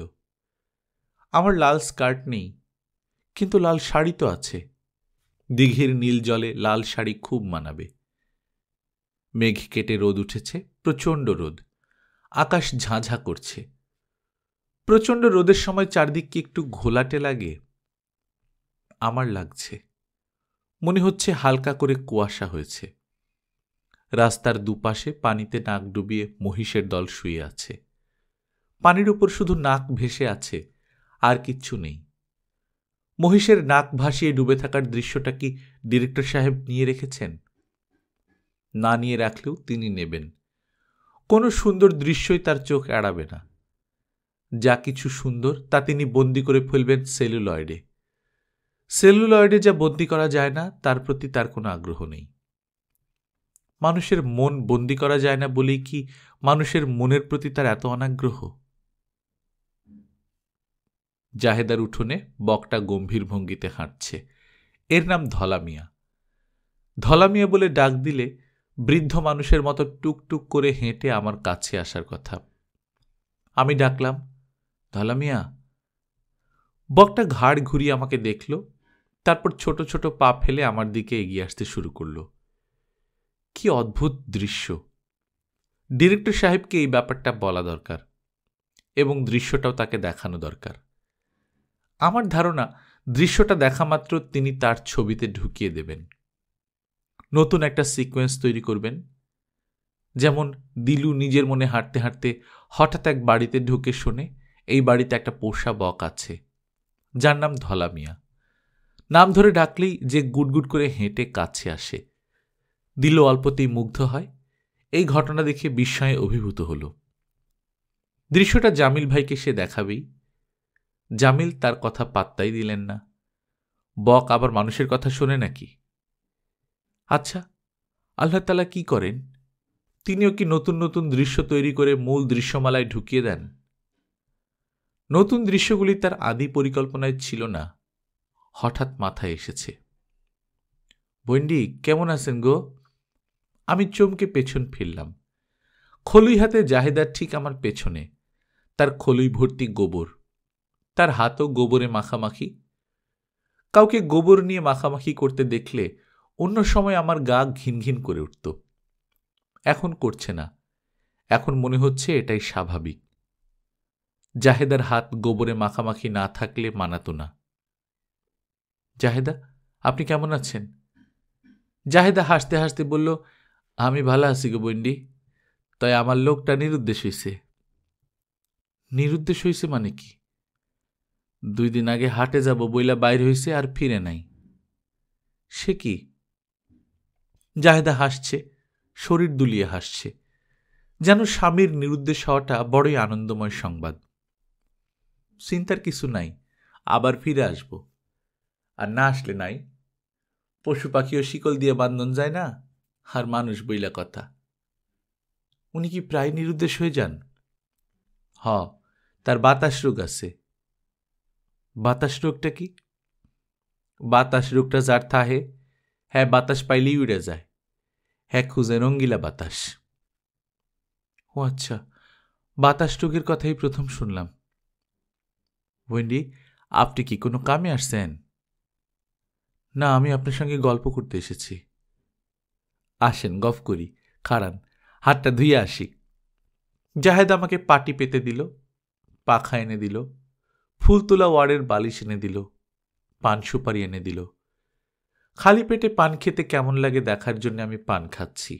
আমার লাল স্কার্ট নেই, কিন্তু লাল শাড়ি তো আছে। দিঘির নীল জলে লাল শাড়ি খুব মানাবে। মেঘ কেটে রোদ উঠেছে, প্রচণ্ড রোদ। আকাশ ঝাঁঝা করছে। প্রচণ্ড রোদের সময় চারদিক কি একটু ঘোলাটে লাগে? আমার লাগছে। মনে হচ্ছে হালকা করে কুয়াশা হয়েছে। রাস্তার দুপাশে পানিতে নাক ডুবিয়ে মহিষের দল শুয়ে আছে। পানির উপর শুধু নাক ভেসে আছে, আর কিচ্ছু নেই। মহিষের নাক ভাসিয়ে ডুবে থাকার দৃশ্যটা কি ডিরেক্টর সাহেব নিয়ে রেখেছেন? না নিয়ে রাখলেও তিনি নেবেন। কোনো সুন্দর দৃশ্যই তার চোখ এড়াবে না। যা কিছু সুন্দর তা তিনি বন্দি করে ফেলবেন সেলুলয়েডে। সেলুলয়েডে যা বন্দি করা যায় না তার প্রতি তার কোনো আগ্রহ নেই। মানুষের মন বন্দি করা যায় না বলেই কি মানুষের মনের প্রতি তার এত অনাগ্রহ? জাহেদার উঠোনে বকটা গম্ভীর ভঙ্গিতে হাঁটছে। এর নাম ধলামিয়া। ধলামিয়া বলে ডাক দিলে বৃদ্ধ মানুষের মতো টুকটুক করে হেঁটে আমার কাছে আসার কথা। আমি ডাকলাম, ধলামিয়া। বকটা ঘাড় ঘুরিয়ে আমাকে দেখল, তারপর ছোট ছোট পা ফেলে আমার দিকে এগিয়ে আসতে শুরু করল। কি অদ্ভুত দৃশ্য! ডিরেক্টর সাহেবকে এই ব্যাপারটা বলা দরকার, এবং দৃশ্যটাও তাকে দেখানো দরকার। আমার ধারণা দৃশ্যটা দেখা মাত্র তিনি তার ছবিতে ঢুকিয়ে দেবেন। নতুন একটা সিকোয়েন্স তৈরি করবেন। যেমন দিলু নিজের মনে হাঁটতে হাঁটতে হঠাৎ এক বাড়িতে ঢুকে শোনে এই বাড়িতে একটা পোষা বক আছে, যার নাম ধলামিয়া। নাম ধরে ডাকলেই যে গুটগুট করে হেঁটে কাছে আসে। দিলু অল্পতেই মুগ্ধ হয়। এই ঘটনা দেখে বিস্ময়ে অভিভূত হল। দৃশ্যটা জামিল ভাইকে সে দেখাবেই। জামিল তার কথা পাত্তাই দিলেন না। বক আবার মানুষের কথা শোনে নাকি? আচ্ছা, আল্লাহ তাআলা কি করেন? তিনিও কি নতুন নতুন দৃশ্য তৈরি করে মূল দৃশ্যমালায় ঢুকিয়ে দেন? নতুন দৃশ্যগুলি তার আদি পরিকল্পনায় ছিল না, হঠাৎ মাথায় এসেছে। বন্ডি, কেমন আছেন গো? আমি চমকে পেছন ফিরলাম। খলুই হাতে জাহেদার ঠিক আমার পেছনে। তার খলুই ভর্তি গোবর, তার হাতও গোবরে মাখামাখি। কাউকে গোবর নিয়ে মাখামাখি করতে দেখলে অন্য সময় আমার গা ঘিনঘিন করে উঠত। এখন করছে না। এখন মনে হচ্ছে এটাই স্বাভাবিক। জাহেদার হাত গোবরে মাখামাখি না থাকলে মানাতো না। জাহেদা, আপনি কেমন আছেন? জাহেদা হাসতে হাসতে বলল, আমি ভালো আছি গো বন্ডি। তাই আমার লোকটা নিরুদ্দেশ হইছে। নিরুদ্দেশ হইছে মানে কি? 2 দিন আগে হাটে যাব বইলা বাইর হইছে, আর ফিরে নাই। সে কি? জাহেদা হাসছে, শরীর দুলিয়ে হাসছে, যেন স্বামীর নিরুদ্দেশ হওয়াটা বড়ই আনন্দময় সংবাদ। চিন্তার কিছু নাই, আবার ফিরে আসব। আর না আসলে নাই। পশু পাখিও শিকল দিয়ে বান্ধন যায় না, আর মানুষ বইলা কথা। উনি কি প্রায় নিরুদ্দেশ হয়ে যান? হ, তার বাতাস রোগ আছে। বাতাস রোগটা কি? বাতাস রোগটা যার থাহে, হ্যাঁ বাতাস পাইলেই উড়ে যায়। হ্যাঁ খুঁজে রঙ্গিলা বাতাস। ও আচ্ছা, বাতাস রোগের কথাই প্রথম শুনলাম। ওয়েন্ডি, আপনি কি কোনো কামে আসছেন? না, আমি আপনার সঙ্গে গল্প করতে এসেছি। আসেন, গফ করি। খাড়ান, হাতটা ধুয়ে আসি। জাহেদ আমাকে পাটি পেতে দিল, পাখা এনে দিল, ফুল তোলা ওয়ারের বালিশ এনে দিল, পান সুপারি এনে দিল। খালি পেটে পান খেতে কেমন লাগে দেখার জন্য আমি পান খাচ্ছি।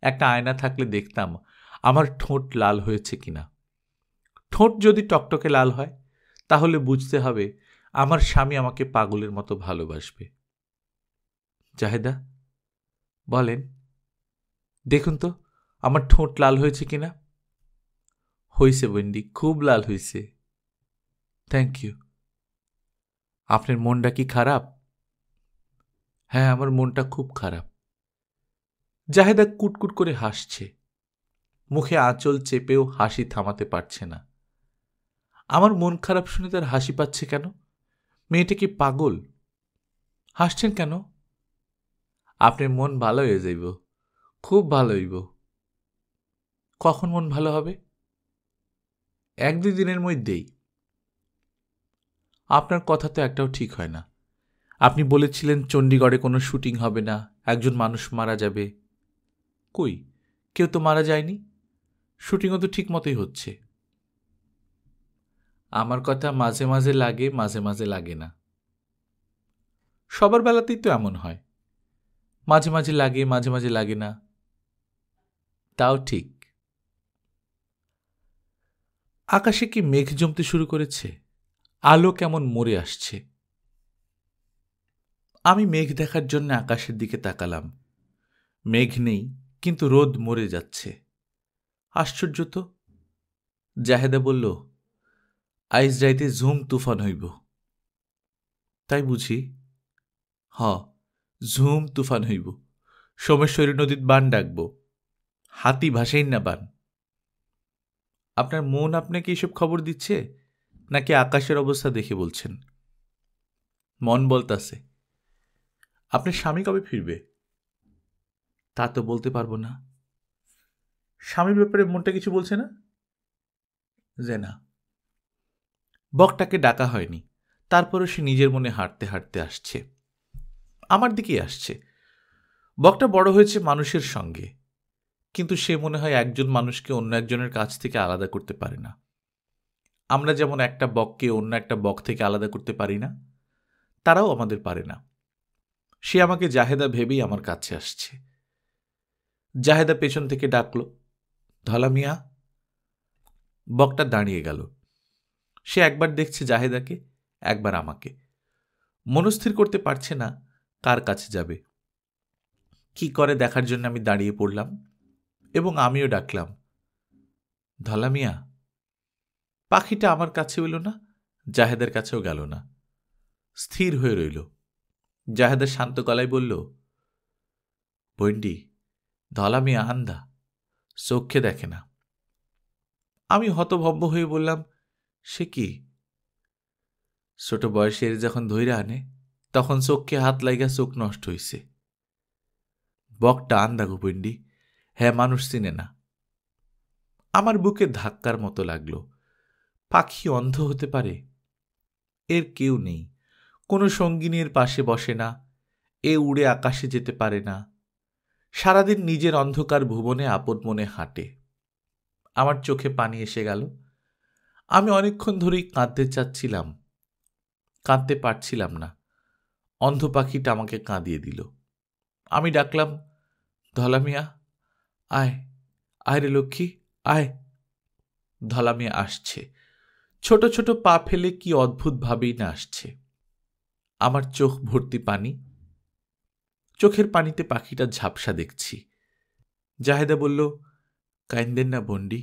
একটা আয়না থাকলে দেখতাম আমার ঠোঁট লাল হয়েছে কিনা। ঠোঁট যদি টকটকে লাল হয় তাহলে বুঝতে হবে আমার স্বামী আমাকে পাগলের মতো ভালোবাসবে। জাহেদা, বলেন, দেখুন তো আমার ঠোঁট লাল হয়েছে কিনা। হয়েছে বন্ডি, খুব লাল হয়েছে। Thank you. আপনার মনটা কি খারাপ? হ্যাঁ, আমার মনটা খুব খারাপ। জাহেদা কুটকুট করে হাসছে, মুখে আঁচল চেপেও হাসি থামাতে পারছে না। আমার মন খারাপ শুনে তার হাসি পাচ্ছে কেন? মেয়েটা কি পাগল? হাসছেন কেন? আপনার মন ভালো হয়ে যাইব, খুব ভালো হইব। কখন মন ভালো হবে? 1-2 দিনের মধ্যেই। আপনার কথা তো একটাও ঠিক হয় না। আপনি বলেছিলেন চণ্ডীগড়ে কোনো শুটিং হবে না, একজন মানুষ মারা যাবে। কই, কেউ তো মারা যায়নি। শুটিংও তো ঠিক মতোই হচ্ছে। আমার কথা মাঝে মাঝে লাগে, মাঝে মাঝে লাগে না। সবার বেলাতেই তো এমন হয়, মাঝে মাঝে লাগে, মাঝে মাঝে লাগে না। তাও ঠিক। আকাশে কি মেঘ জমতে শুরু করেছে? আলো কেমন মরে আসছে। আমি মেঘ দেখার জন্য আকাশের দিকে তাকালাম। মেঘ নেই, কিন্তু রোদ মরে যাচ্ছে। আশ্চর্য তো। জাহেদা বলল, আইজ রাইতে ঝুম তুফান হইব। তাই বুঝি? হ, ঝুম তুফান হইব। সোমেশ্বরী নদীত বান ডাকব। হাতি ভাসেই না বান। আপনার মন আপনাকে এইসব খবর দিচ্ছে, নাকি আকাশের অবস্থা দেখে বলছেন? মন বলতাছে। আপনার স্বামী কবে ফিরবে? তা তো বলতে পারবো না। স্বামীর ব্যাপারে মনটা কিছু বলছে না? যে না। বকটাকে ডাকা হয়নি, তারপরও সে নিজের মনে হাঁটতে হাঁটতে আসছে, আমার দিকেই আসছে। বকটা বড় হয়েছে মানুষের সঙ্গে, কিন্তু সে মনে হয় একজন মানুষকে অন্য একজনের কাছ থেকে আলাদা করতে পারে না। আমরা যেমন একটা বককে অন্য একটা বক থেকে আলাদা করতে পারি না, তারাও আমাদের পারে না। সে আমাকে জাহেদা ভেবেই আমার কাছে আসছে। জাহেদা পেছন থেকে ডাকল, ধলা মিয়া। বকটা দাঁড়িয়ে গেল। সে একবার দেখছে জাহেদাকে, একবার আমাকে। মনস্থির করতে পারছে না কার কাছে যাবে। কি করে দেখার জন্য আমি দাঁড়িয়ে পড়লাম এবং আমিও ডাকলাম, ধলা মিয়া। পাখিটা আমার কাছে এলো না, জাহেদার কাছেও গেল না, স্থির হয়ে রইল। জাহেদা শান্ত গলায় বলল, বন্ডি, ধলা মিয়া আন্দা, চোখে দেখে না। আমি হতভম্ব হয়ে বললাম, সে কি? ছোট বয়সের যখন ধৈর্য আনে তখন চোখে হাত লাগা চোখ নষ্ট হইছে। বকটা আন্দা গো বন্ডি, হ্যাঁ মানুষ চিনে না। আমার বুকে ধাক্কার মতো লাগলো। পাখি অন্ধ হতে পারে? এর কেউ নেই, কোনো সঙ্গিনীর পাশে বসে না, এ উড়ে আকাশে যেতে পারে না, সারাদিন নিজের অন্ধকার ভুবনে আপন মনে হাঁটে। আমার চোখে পানি এসে গেল। আমি অনেকক্ষণ ধরেই কাঁদতে চাচ্ছিলাম, কাঁদতে পারছিলাম না। অন্ধ পাখিটা আমাকে কাঁদিয়ে দিল। আমি ডাকলাম, ধলা মিয়া, আয়, আয় রে লক্ষ্মী, আয়। ধলা মিয়া আসছে, ছোট ছোট পা ফেলে কি অদ্ভুতভাবেই না আসছে। আমার চোখ ভর্তি পানি, চোখের পানিতে পাখিটা ঝাপসা দেখছি। জাহেদা বলল, কাইন্দেন না বন্ডি,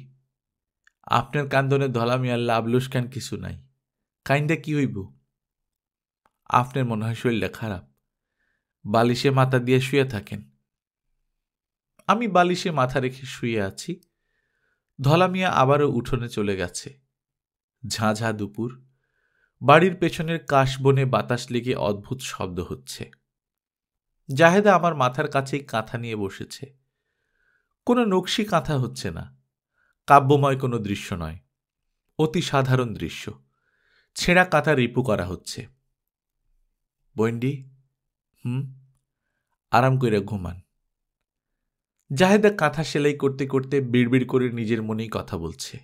আপনার কান্দনে ধলা মিয়ার লাভ লোসকান কিছু নাই। কাইন্দা কি হইব? আপনার মনে হয় শরীরটা খারাপ, বালিশে মাথা দিয়ে শুয়ে থাকেন। আমি বালিশে মাথা রেখে শুয়ে আছি। ধলা মিয়া আবারও উঠোনে চলে গেছে। ঝাঁঝা দুপুর, বাড়ির পেছনের কাশবনে বাতাস লেগে অদ্ভুত শব্দ হচ্ছে। জাহেদা আমার মাথার কাছেই কাঁথা নিয়ে বসেছে। কোনো নকশি কাঁথা হচ্ছে না, কাব্যময় কোনো দৃশ্য নয়, অতি সাধারণ দৃশ্য। ছেঁড়া কাঁথা রিপু করা হচ্ছে। বন্ডি, আরাম কইরা ঘুমান। জাহেদা কাঁথা সেলাই করতে করতে বিড়বিড় করে নিজের মনেই কথা বলছে।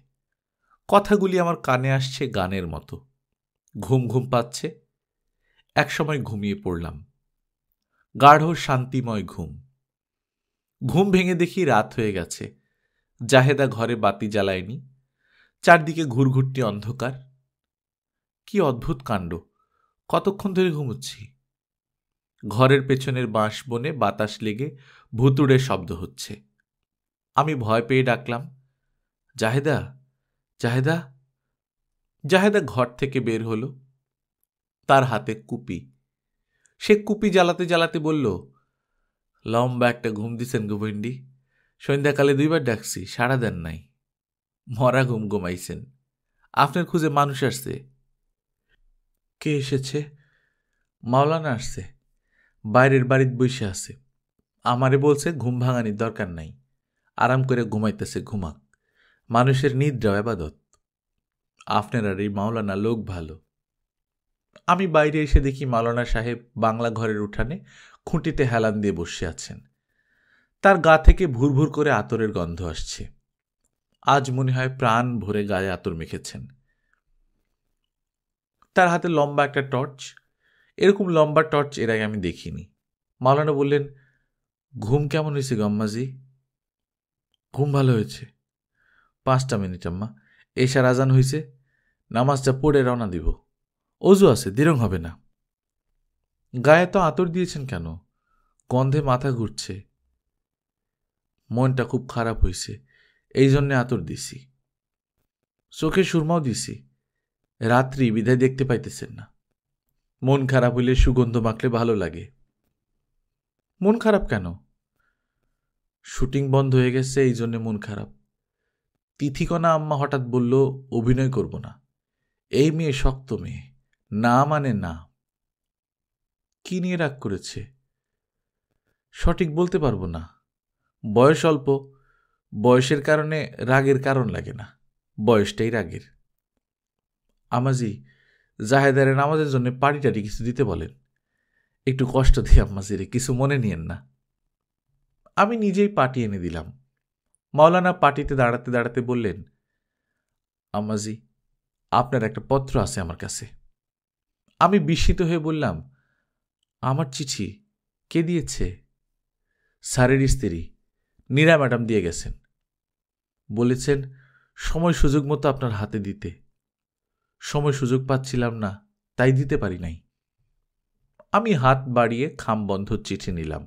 কথাগুলি আমার কানে আসছে গানের মতো, ঘুম ঘুম পাচ্ছে। একসময় ঘুমিয়ে পড়লাম। গাঢ় শান্তিময় ঘুম। ঘুম ভেঙে দেখি রাত হয়ে গেছে। জাহেদা ঘরে বাতি জ্বালায়নি। চারদিকে ঘুরঘুরটি অন্ধকার। কি অদ্ভুত কাণ্ড! কতক্ষণ ধরে ঘুমুচ্ছি। ঘরের পেছনের বাঁশ বনে বাতাস লেগে ভুতুড়ে শব্দ হচ্ছে। আমি ভয় পেয়ে ডাকলাম, জাহেদা, জাহেদা। জাহেদা ঘর থেকে বের হল। তার হাতে কুপি। সে কুপি জ্বালাতে জ্বালাতে বলল, লম্বা একটা ঘুম দিছেন গোবিন্দি। সন্ধ্যাকালে 2 বার ডাকছি, সাড়া দেন নাই। মরা ঘুম ঘুমাইছেন। আপনার খুঁজে মানুষ আসছে। কে এসেছে? মাওলানা আসছে। বাইরের বাড়িতে বসে আছে। আমারে বলছে ঘুম ভাঙানির দরকার নাই, আরাম করে ঘুমাইতেছে, ঘুমাক। মানুষের নিদ্রা ইবাদত। আপনার আর এই মাওলানা লোক ভালো। আমি বাইরে এসে দেখি মাওলানা সাহেব বাংলা ঘরের উঠানে খুঁটিতে হেলান দিয়ে বসে আছেন। তার গা থেকে ভুর ভুর করে আতরের গন্ধ আসছে। আজ মনে হয় প্রাণ ভরে গায়ে আতর মেখেছেন। তার হাতে লম্বা একটা টর্চ। এরকম লম্বা টর্চ এর আগে আমি দেখিনি। মাওলানা বললেন, ঘুম কেমন হয়েছে গম্মাজি? ঘুম ভালো হয়েছে। 5টা মিনিট আম্মা, এশার আজান হয়েছে, নামাজটা পড়ে রওনা দিব। অজু আছে, দিরং হবে না। গায়ে তো আতর দিয়েছেন কেন? গন্ধে মাথা ঘুরছে। মনটা খুব খারাপ হয়েছে, এই জন্যে আতর দিছি। চোখে সুরমাও দিছি। রাত্রি বিদায় দেখতে পাইতেছেন না। মন খারাপ হইলে সুগন্ধ মাখলে ভালো লাগে। মন খারাপ কেন? শুটিং বন্ধ হয়ে গেছে, এই জন্যে মন খারাপ। তিথিকণা আম্মা হঠাৎ বলল অভিনয় করব না। এই মেয়ে শক্ত মেয়ে, না মানে না। কি নিয়ে রাগ করেছে? সঠিক বলতে পারবো না। বয়স অল্প, বয়সের কারণে রাগের কারণ লাগে না, বয়সটাই রাগের। আমাজি, জাহেদারে নামাজের জন্য পাটি টাটি কিছু দিতে বলেন। একটু কষ্ট দিই আম্মাজিরে, কিছু মনে নিয়েন না। আমি নিজেই পাটি এনে দিলাম। মাওলানা পাটিতে দাঁড়াতে দাঁড়াতে বললেন, আম্মাজি, আপনার একটা পত্র আছে আমার কাছে। আমি বিস্মিত হয়ে বললাম, আমার চিঠি? কে দিয়েছে? স্যারের স্ত্রী নীরা ম্যাডাম দিয়ে গেছেন। বলেছেন সময় সুযোগ মতো আপনার হাতে দিতে। সময় সুযোগ পাচ্ছিলাম না, তাই দিতে পারি নাই। আমি হাত বাড়িয়ে খাম বন্ধ চিঠি নিলাম।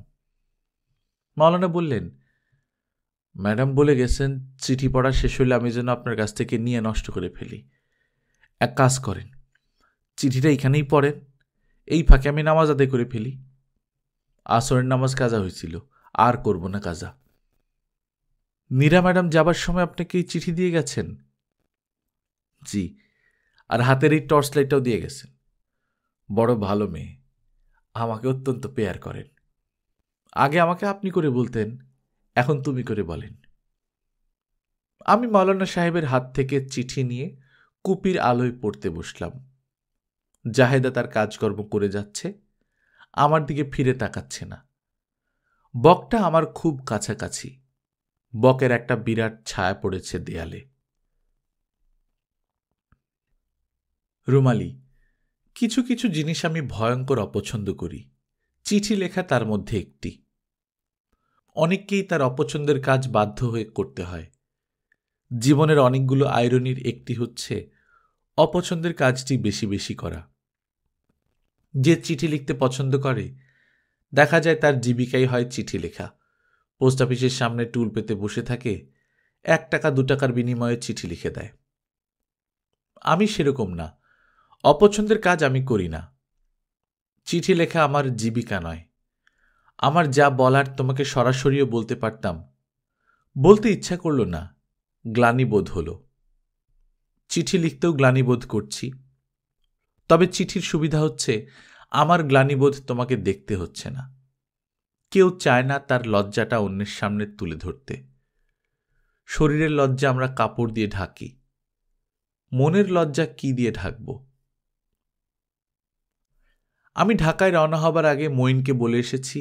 মাওলানা বললেন, ম্যাডাম বলে গেছেন চিঠি পড়া শেষ হলে আমি যেন আপনার কাছ থেকে নিয়ে নষ্ট করে ফেলি। এক কাজ করেন, চিঠিটা এখানেই পড়েন, এই ফাঁকে আমি নামাজ আদায় করে ফেলি। আসরের নামাজ কাজা হয়েছিল, আর করব না কাজা। নীরা ম্যাডাম যাবার সময় আপনাকে এই চিঠি দিয়ে গেছেন? জি, আর হাতের এই টর্চ লাইটটাও দিয়ে গেছেন। বড় ভালো মেয়ে, আমাকে অত্যন্ত পেয়ার করেন। আগে আমাকে আপনি করে বলতেন, এখন তুমি করে বলেন। আমি মাওলানা সাহেবের হাত থেকে চিঠি নিয়ে কুপির আলোয় পড়তে বসলাম। জাহেদা তার কাজকর্ম করে যাচ্ছে, আমার দিকে ফিরে তাকাচ্ছে না। বকটা আমার খুব কাছাকাছি। বকের একটা বিরাট ছায়া পড়েছে দেয়ালে। রুমালি, কিছু কিছু জিনিস আমি ভয়ঙ্কর অপছন্দ করি। চিঠি লেখা তার মধ্যে একটি। অনেককেই তার অপছন্দের কাজ বাধ্য হয়ে করতে হয়। জীবনের অনেকগুলো আইরনির একটি হচ্ছে অপছন্দের কাজটি বেশি বেশি করা। যে চিঠি লিখতে পছন্দ করে, দেখা যায় তার জীবিকাই হয় চিঠি লেখা। পোস্ট অফিসের সামনে টুল পেতে বসে থাকে, 1 টাকা 2 টাকার বিনিময়ে চিঠি লিখে দেয়। আমি সেরকম না, অপছন্দের কাজ আমি করি না। চিঠি লেখা আমার জীবিকা নয়। আমার যা বলার তোমাকে সরাসরিও বলতে পারতাম, বলতে ইচ্ছা করল না, গ্লানিবোধ হলো। চিঠি লিখতেও গ্লানিবোধ করছি। তবে চিঠির সুবিধা হচ্ছে আমার গ্লানিবোধ তোমাকে দেখতে হচ্ছে না। কেউ চায় না তার লজ্জাটা অন্যের সামনে তুলে ধরতে। শরীরের লজ্জা আমরা কাপড় দিয়ে ঢাকি, মনের লজ্জা কি দিয়ে ঢাকব? আমি ঢাকায় রওনা হবার আগে মঈনকে বলে এসেছি,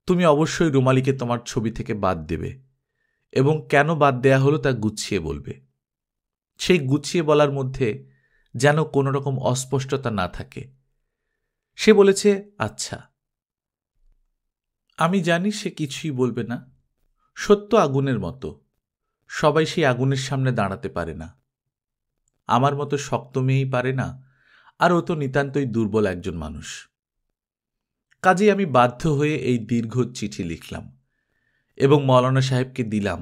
তুমি অবশ্যই রুমালিকে তোমার ছবি থেকে বাদ দেবে, এবং কেন বাদ দেয়া হলো তা গুছিয়ে বলবে। সেই গুছিয়ে বলার মধ্যে যেন কোনো রকম অস্পষ্টতা না থাকে। সে বলেছে, আচ্ছা। আমি জানি সে কিছুই বলবে না। সত্য আগুনের মতো, সবাই সেই আগুনের সামনে দাঁড়াতে পারে না। আমার মতো শক্ত মেয়েই পারে না, আর ও তো নিতান্তই দুর্বল একজন মানুষ। কাজেই আমি বাধ্য হয়ে এই দীর্ঘ চিঠি লিখলাম এবং মৌলানা সাহেবকে দিলাম,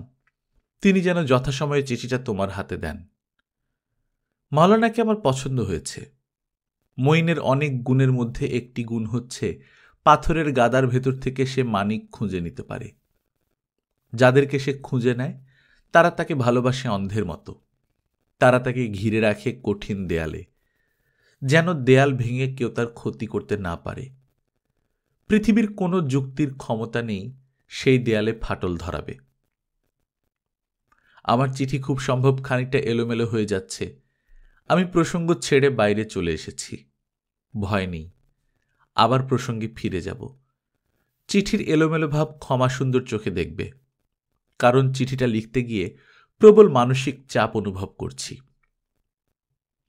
তিনি যেন যথাসময়ে চিঠিটা তোমার হাতে দেন। মৌলানাকে আমার পছন্দ হয়েছে। মঈনের অনেক গুণের মধ্যে একটি গুণ হচ্ছে পাথরের গাদার ভেতর থেকে সে মানিক খুঁজে নিতে পারে। যাদেরকে সে খুঁজে নেয় তারা তাকে ভালোবাসে অন্ধের মতো। তারা তাকে ঘিরে রাখে কঠিন দেয়ালে, যেন দেয়াল ভেঙে কেউ তার ক্ষতি করতে না পারে। পৃথিবীর কোনো যুক্তির ক্ষমতা নেই সেই দেয়ালে ফাটল ধরাবে। আমার চিঠি খুব সম্ভব খানিকটা এলোমেলো হয়ে যাচ্ছে। আমি প্রসঙ্গ ছেড়ে বাইরে চলে এসেছি। ভয় নেই, আবার প্রসঙ্গে ফিরে যাব। চিঠির এলোমেলো ভাব ক্ষমা সুন্দর চোখে দেখবে, কারণ চিঠিটা লিখতে গিয়ে প্রবল মানসিক চাপ অনুভব করছি।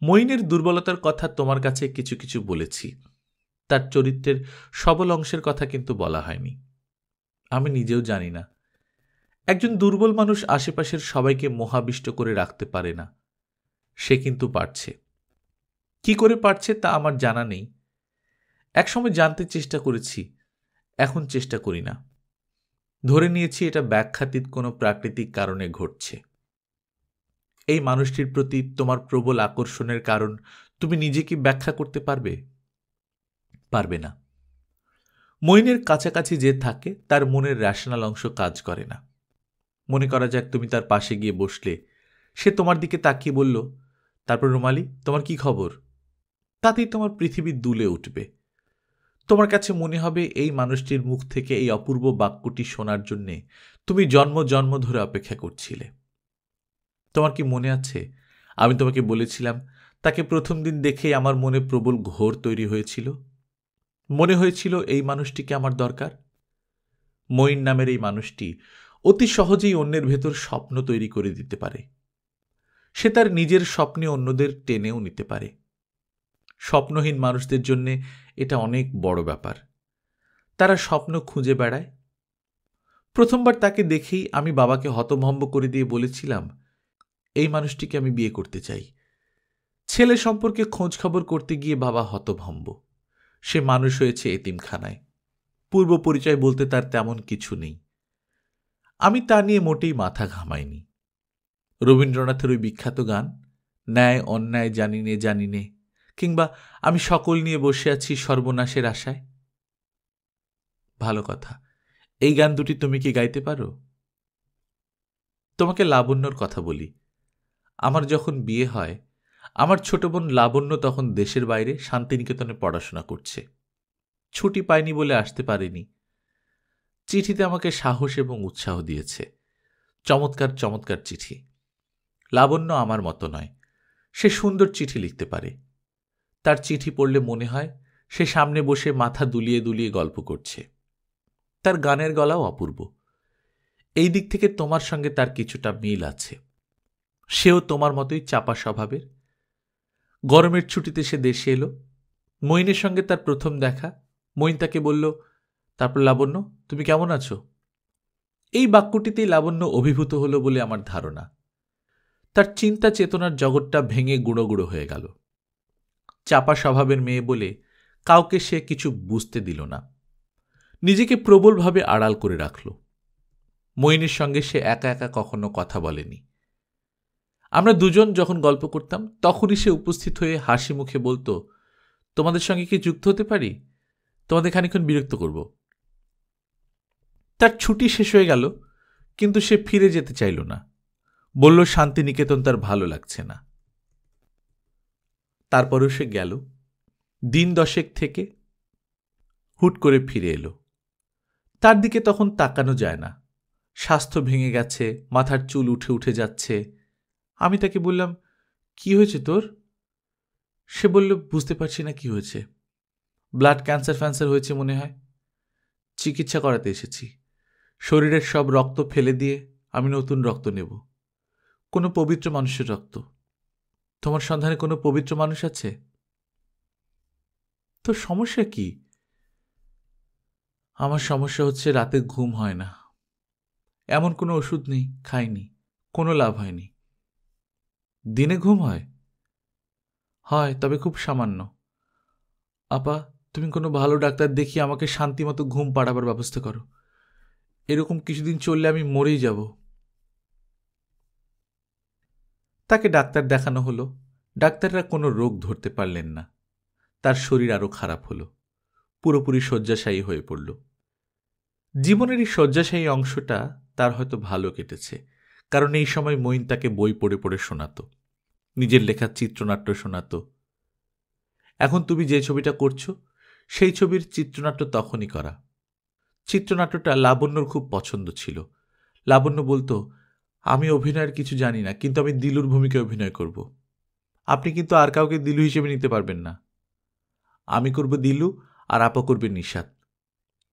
মঈনের দুর্বলতার কথা তোমার কাছে কিছু কিছু বলেছি, তার চরিত্রের সবল অংশের কথা কিন্তু বলা হয়নি। আমি নিজেও জানি না, একজন দুর্বল মানুষ আশেপাশের সবাইকে মোহাবিষ্ট করে রাখতে পারে না। সে কিন্তু পারছে। কি করে পারছে তা আমার জানা নেই। একসময় জানতে চেষ্টা করেছি, এখন চেষ্টা করি না। ধরে নিয়েছি এটা ব্যাখ্যাতীত কোনো প্রাকৃতিক কারণে ঘটছে। এই মানুষটির প্রতি তোমার প্রবল আকর্ষণের কারণ তুমি নিজে কি ব্যাখ্যা করতে পারবে? পারবে না। মঈনের কাছাকাছি যে থাকে তার মনের রেশনাল অংশ কাজ করে না। মনে করা যাক তুমি তার পাশে গিয়ে বসলে, সে তোমার দিকে তাকিয়ে বলল, তারপর রুমালি, তোমার কি খবর? তাতেই তোমার পৃথিবী দুলে উঠবে। তোমার কাছে মনে হবে এই মানুষটির মুখ থেকে এই অপূর্ব বাক্যটি শোনার জন্যে তুমি জন্ম জন্ম ধরে অপেক্ষা করছিলে। তোমার কি মনে আছে আমি তোমাকে বলেছিলাম তাকে প্রথম দিন দেখেই আমার মনে প্রবল ঘোর তৈরি হয়েছিল? মনে হয়েছিল এই মানুষটিকে আমার দরকার। মঈন নামের এই মানুষটি অতি সহজেই অন্যের ভেতর স্বপ্ন তৈরি করে দিতে পারে। সে তার নিজের স্বপ্নে অন্যদের টেনেও নিতে পারে। স্বপ্নহীন মানুষদের জন্য এটা অনেক বড় ব্যাপার। তারা স্বপ্ন খুঁজে বেড়ায়। প্রথমবার তাকে দেখেই আমি বাবাকে হতভম্ব করে দিয়ে বলেছিলাম, এই মানুষটিকে আমি বিয়ে করতে চাই। ছেলে সম্পর্কে খোঁজ খবর করতে গিয়ে বাবা হতভম্ব। সে মানুষ হয়েছে এতিমখানায়। পূর্ব পরিচয় বলতে তার তেমন কিছু নেই। আমি তা নিয়ে মোটেই মাথা ঘামাইনি। রবীন্দ্রনাথের ওই বিখ্যাত গান, ন্যায় অন্যায় জানিনে জানিনে, কিংবা আমি সকল নিয়ে বসে আছি সর্বনাশের আশায়। ভালো কথা, এই গান দুটি তুমি কি গাইতে পারো? তোমাকে লাবণ্যর কথা বলি। আমার যখন বিয়ে হয়, আমার ছোট বোন লাবণ্য তখন দেশের বাইরে শান্তিনিকেতনে পড়াশোনা করছে। ছুটি পায়নি বলে আসতে পারেনি। চিঠিতে আমাকে সাহস এবং উৎসাহ দিয়েছে। চমৎকার চমৎকার চিঠি। লাবণ্য আমার মতো নয়, সে সুন্দর চিঠি লিখতে পারে। তার চিঠি পড়লে মনে হয় সে সামনে বসে মাথা দুলিয়ে দুলিয়ে গল্প করছে। তার গানের গলাও অপূর্ব। এই দিক থেকে তোমার সঙ্গে তার কিছুটা মিল আছে। সেও তোমার মতোই চাপা স্বভাবের। গরমের ছুটিতে সে দেশে এলো। মঈনের সঙ্গে তার প্রথম দেখা। মঈন তাকে বলল, তারপর লাবণ্য, তুমি কেমন আছো? এই বাক্যটিতেই লাবণ্য অভিভূত হল বলে আমার ধারণা। তার চিন্তা চেতনার জগৎটা ভেঙে গুঁড়ো গুঁড়ো হয়ে গেল। চাপা স্বভাবের মেয়ে বলে কাউকে সে কিছু বুঝতে দিল না। নিজেকে প্রবলভাবে আড়াল করে রাখল। মঈনের সঙ্গে সে একা একা কখনো কথা বলেনি। আমরা দুজন যখন গল্প করতাম তখনই সে উপস্থিত হয়ে হাসি মুখে বলতো, তোমাদের সঙ্গে কি যুক্ত হতে পারি? তোমাদের খানিকক্ষণ বিরক্ত করব। তার ছুটি শেষ হয়ে গেল, কিন্তু সে ফিরে যেতে চাইল না। বলল শান্তিনিকেতন তার ভালো লাগছে না। তারপরও সে গেল। দিন 10 থেকে হুট করে ফিরে এলো। তার দিকে তখন তাকানো যায় না। স্বাস্থ্য ভেঙে গেছে, মাথার চুল উঠে উঠে যাচ্ছে। আমি তাকে বললাম, কি হয়েছে তোর? সে বলল, বুঝতে পারছি না কি হয়েছে। ব্লাড ক্যান্সার হয়েছে মনে হয়। চিকিৎসা করাতে এসেছি। শরীরের সব রক্ত ফেলে দিয়ে আমি নতুন রক্ত নেব, কোনো পবিত্র মানুষের রক্ত। তোমার সন্ধানে কোনো পবিত্র মানুষ আছে? তোর সমস্যা কি? আমার সমস্যা হচ্ছে রাতে ঘুম হয় না। এমন কোনো ওষুধ নেই, খাইনি, কোনো লাভ হয়নি। দিনে ঘুম হয়? হয়, তবে খুব সামান্য। আপা, তুমি কোনো ভালো ডাক্তার দেখিয়ে আমাকে শান্তিমতো ঘুম পাড়াবার ব্যবস্থা করো। এরকম কিছুদিন চললে আমি মরেই যাব। তাকে ডাক্তার দেখানো হলো। ডাক্তাররা কোনো রোগ ধরতে পারলেন না। তার শরীর আরও খারাপ হলো, পুরোপুরি শয্যাশায়ী হয়ে পড়ল। জীবনের এই শয্যাশায়ী অংশটা তার হয়তো ভালো কেটেছে, কারণ এই সময় মঈন তাকে বই পড়ে পড়ে শোনাত, নিজের লেখা চিত্রনাট্য শোনাত। এখন তুমি যে ছবিটা করছো, সেই ছবির চিত্রনাট্য তখনই করা। চিত্রনাট্যটা লাবণ্যর খুব পছন্দ ছিল। লাবণ্য বলতো, আমি অভিনয়ের কিছু জানি না, কিন্তু আমি দিলুর ভূমিকায় অভিনয় করব। আপনি কিন্তু আর কাউকে দিলু হিসেবে নিতে পারবেন না। আমি করব দিলু, আর আপা করবে নিশাত।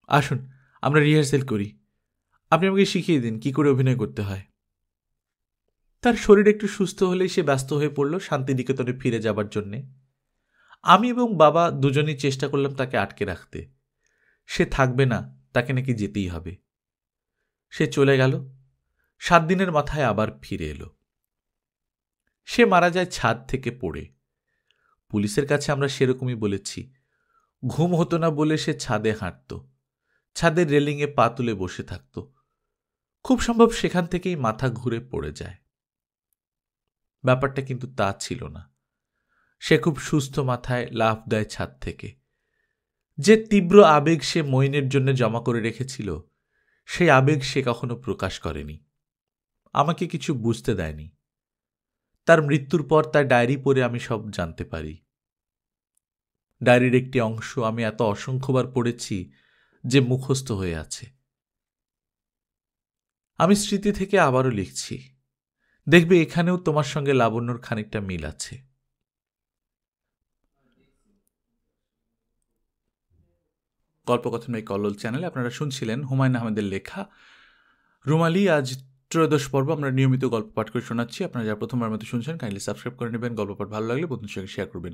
আসুন, আমরা রিহার্সেল করি। আপনি আমাকে শিখিয়ে দিন কি করে অভিনয় করতে হয়। তার শরীর একটু সুস্থ হলেই সে ব্যস্ত হয়ে পড়ল শান্তিনিকেতনে ফিরে যাবার জন্যে। আমি এবং বাবা দুজনেই চেষ্টা করলাম তাকে আটকে রাখতে। সে থাকবে না, তাকে নাকি যেতেই হবে। সে চলে গেল। 7 দিনের মাথায় আবার ফিরে এলো। সে মারা যায় ছাদ থেকে পড়ে। পুলিশের কাছে আমরা সেরকমই বলেছি। ঘুম হতো না বলে সে ছাদে হাঁটত, ছাদের রেলিংয়ে পা তুলে বসে থাকত। খুব সম্ভব সেখান থেকেই মাথা ঘুরে পড়ে যায়। ব্যাপারটা কিন্তু তা ছিল না। সে খুব সুস্থ মাথায় লাফ দেয় ছাদ থেকে। যে তীব্র আবেগ সে মঈনের জন্য জমা করে রেখেছিল, সেই আবেগ সে কখনো প্রকাশ করেনি, আমাকে কিছু বুঝতে দেয়নি। তার মৃত্যুর পর তার ডায়েরি পড়ে আমি সব জানতে পারি। ডায়েরির একটি অংশ আমি এত অসংখ্যবার পড়েছি যে মুখস্থ হয়ে আছে। আমি স্মৃতি থেকে আবারও লিখছি। দেখবে এখানেও তোমার সঙ্গে লাবণ্যর খানিকটা মিল আছে। গল্পকথনময় কল্লোল চ্যানেলে আপনারা শুনছিলেন হুমায়ুন আহমেদের লেখা রুমালি। আজ 13 পর্ব। আমরা নিয়মিত গল্প পাঠ করে শোনাচ্ছি। আপনারা যারা প্রথমবার মতো শুনছেন, কাইন্ডলি সাবস্ক্রাইব করে নেবেন। গল্প পাঠ ভালো লাগলে বন্ধুর সঙ্গে শেয়ার করবেন।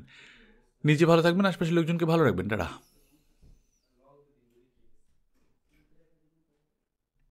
নিজে ভালো থাকবেন, আশপাশের লোকজনকে ভালো রাখবেন। টাটা।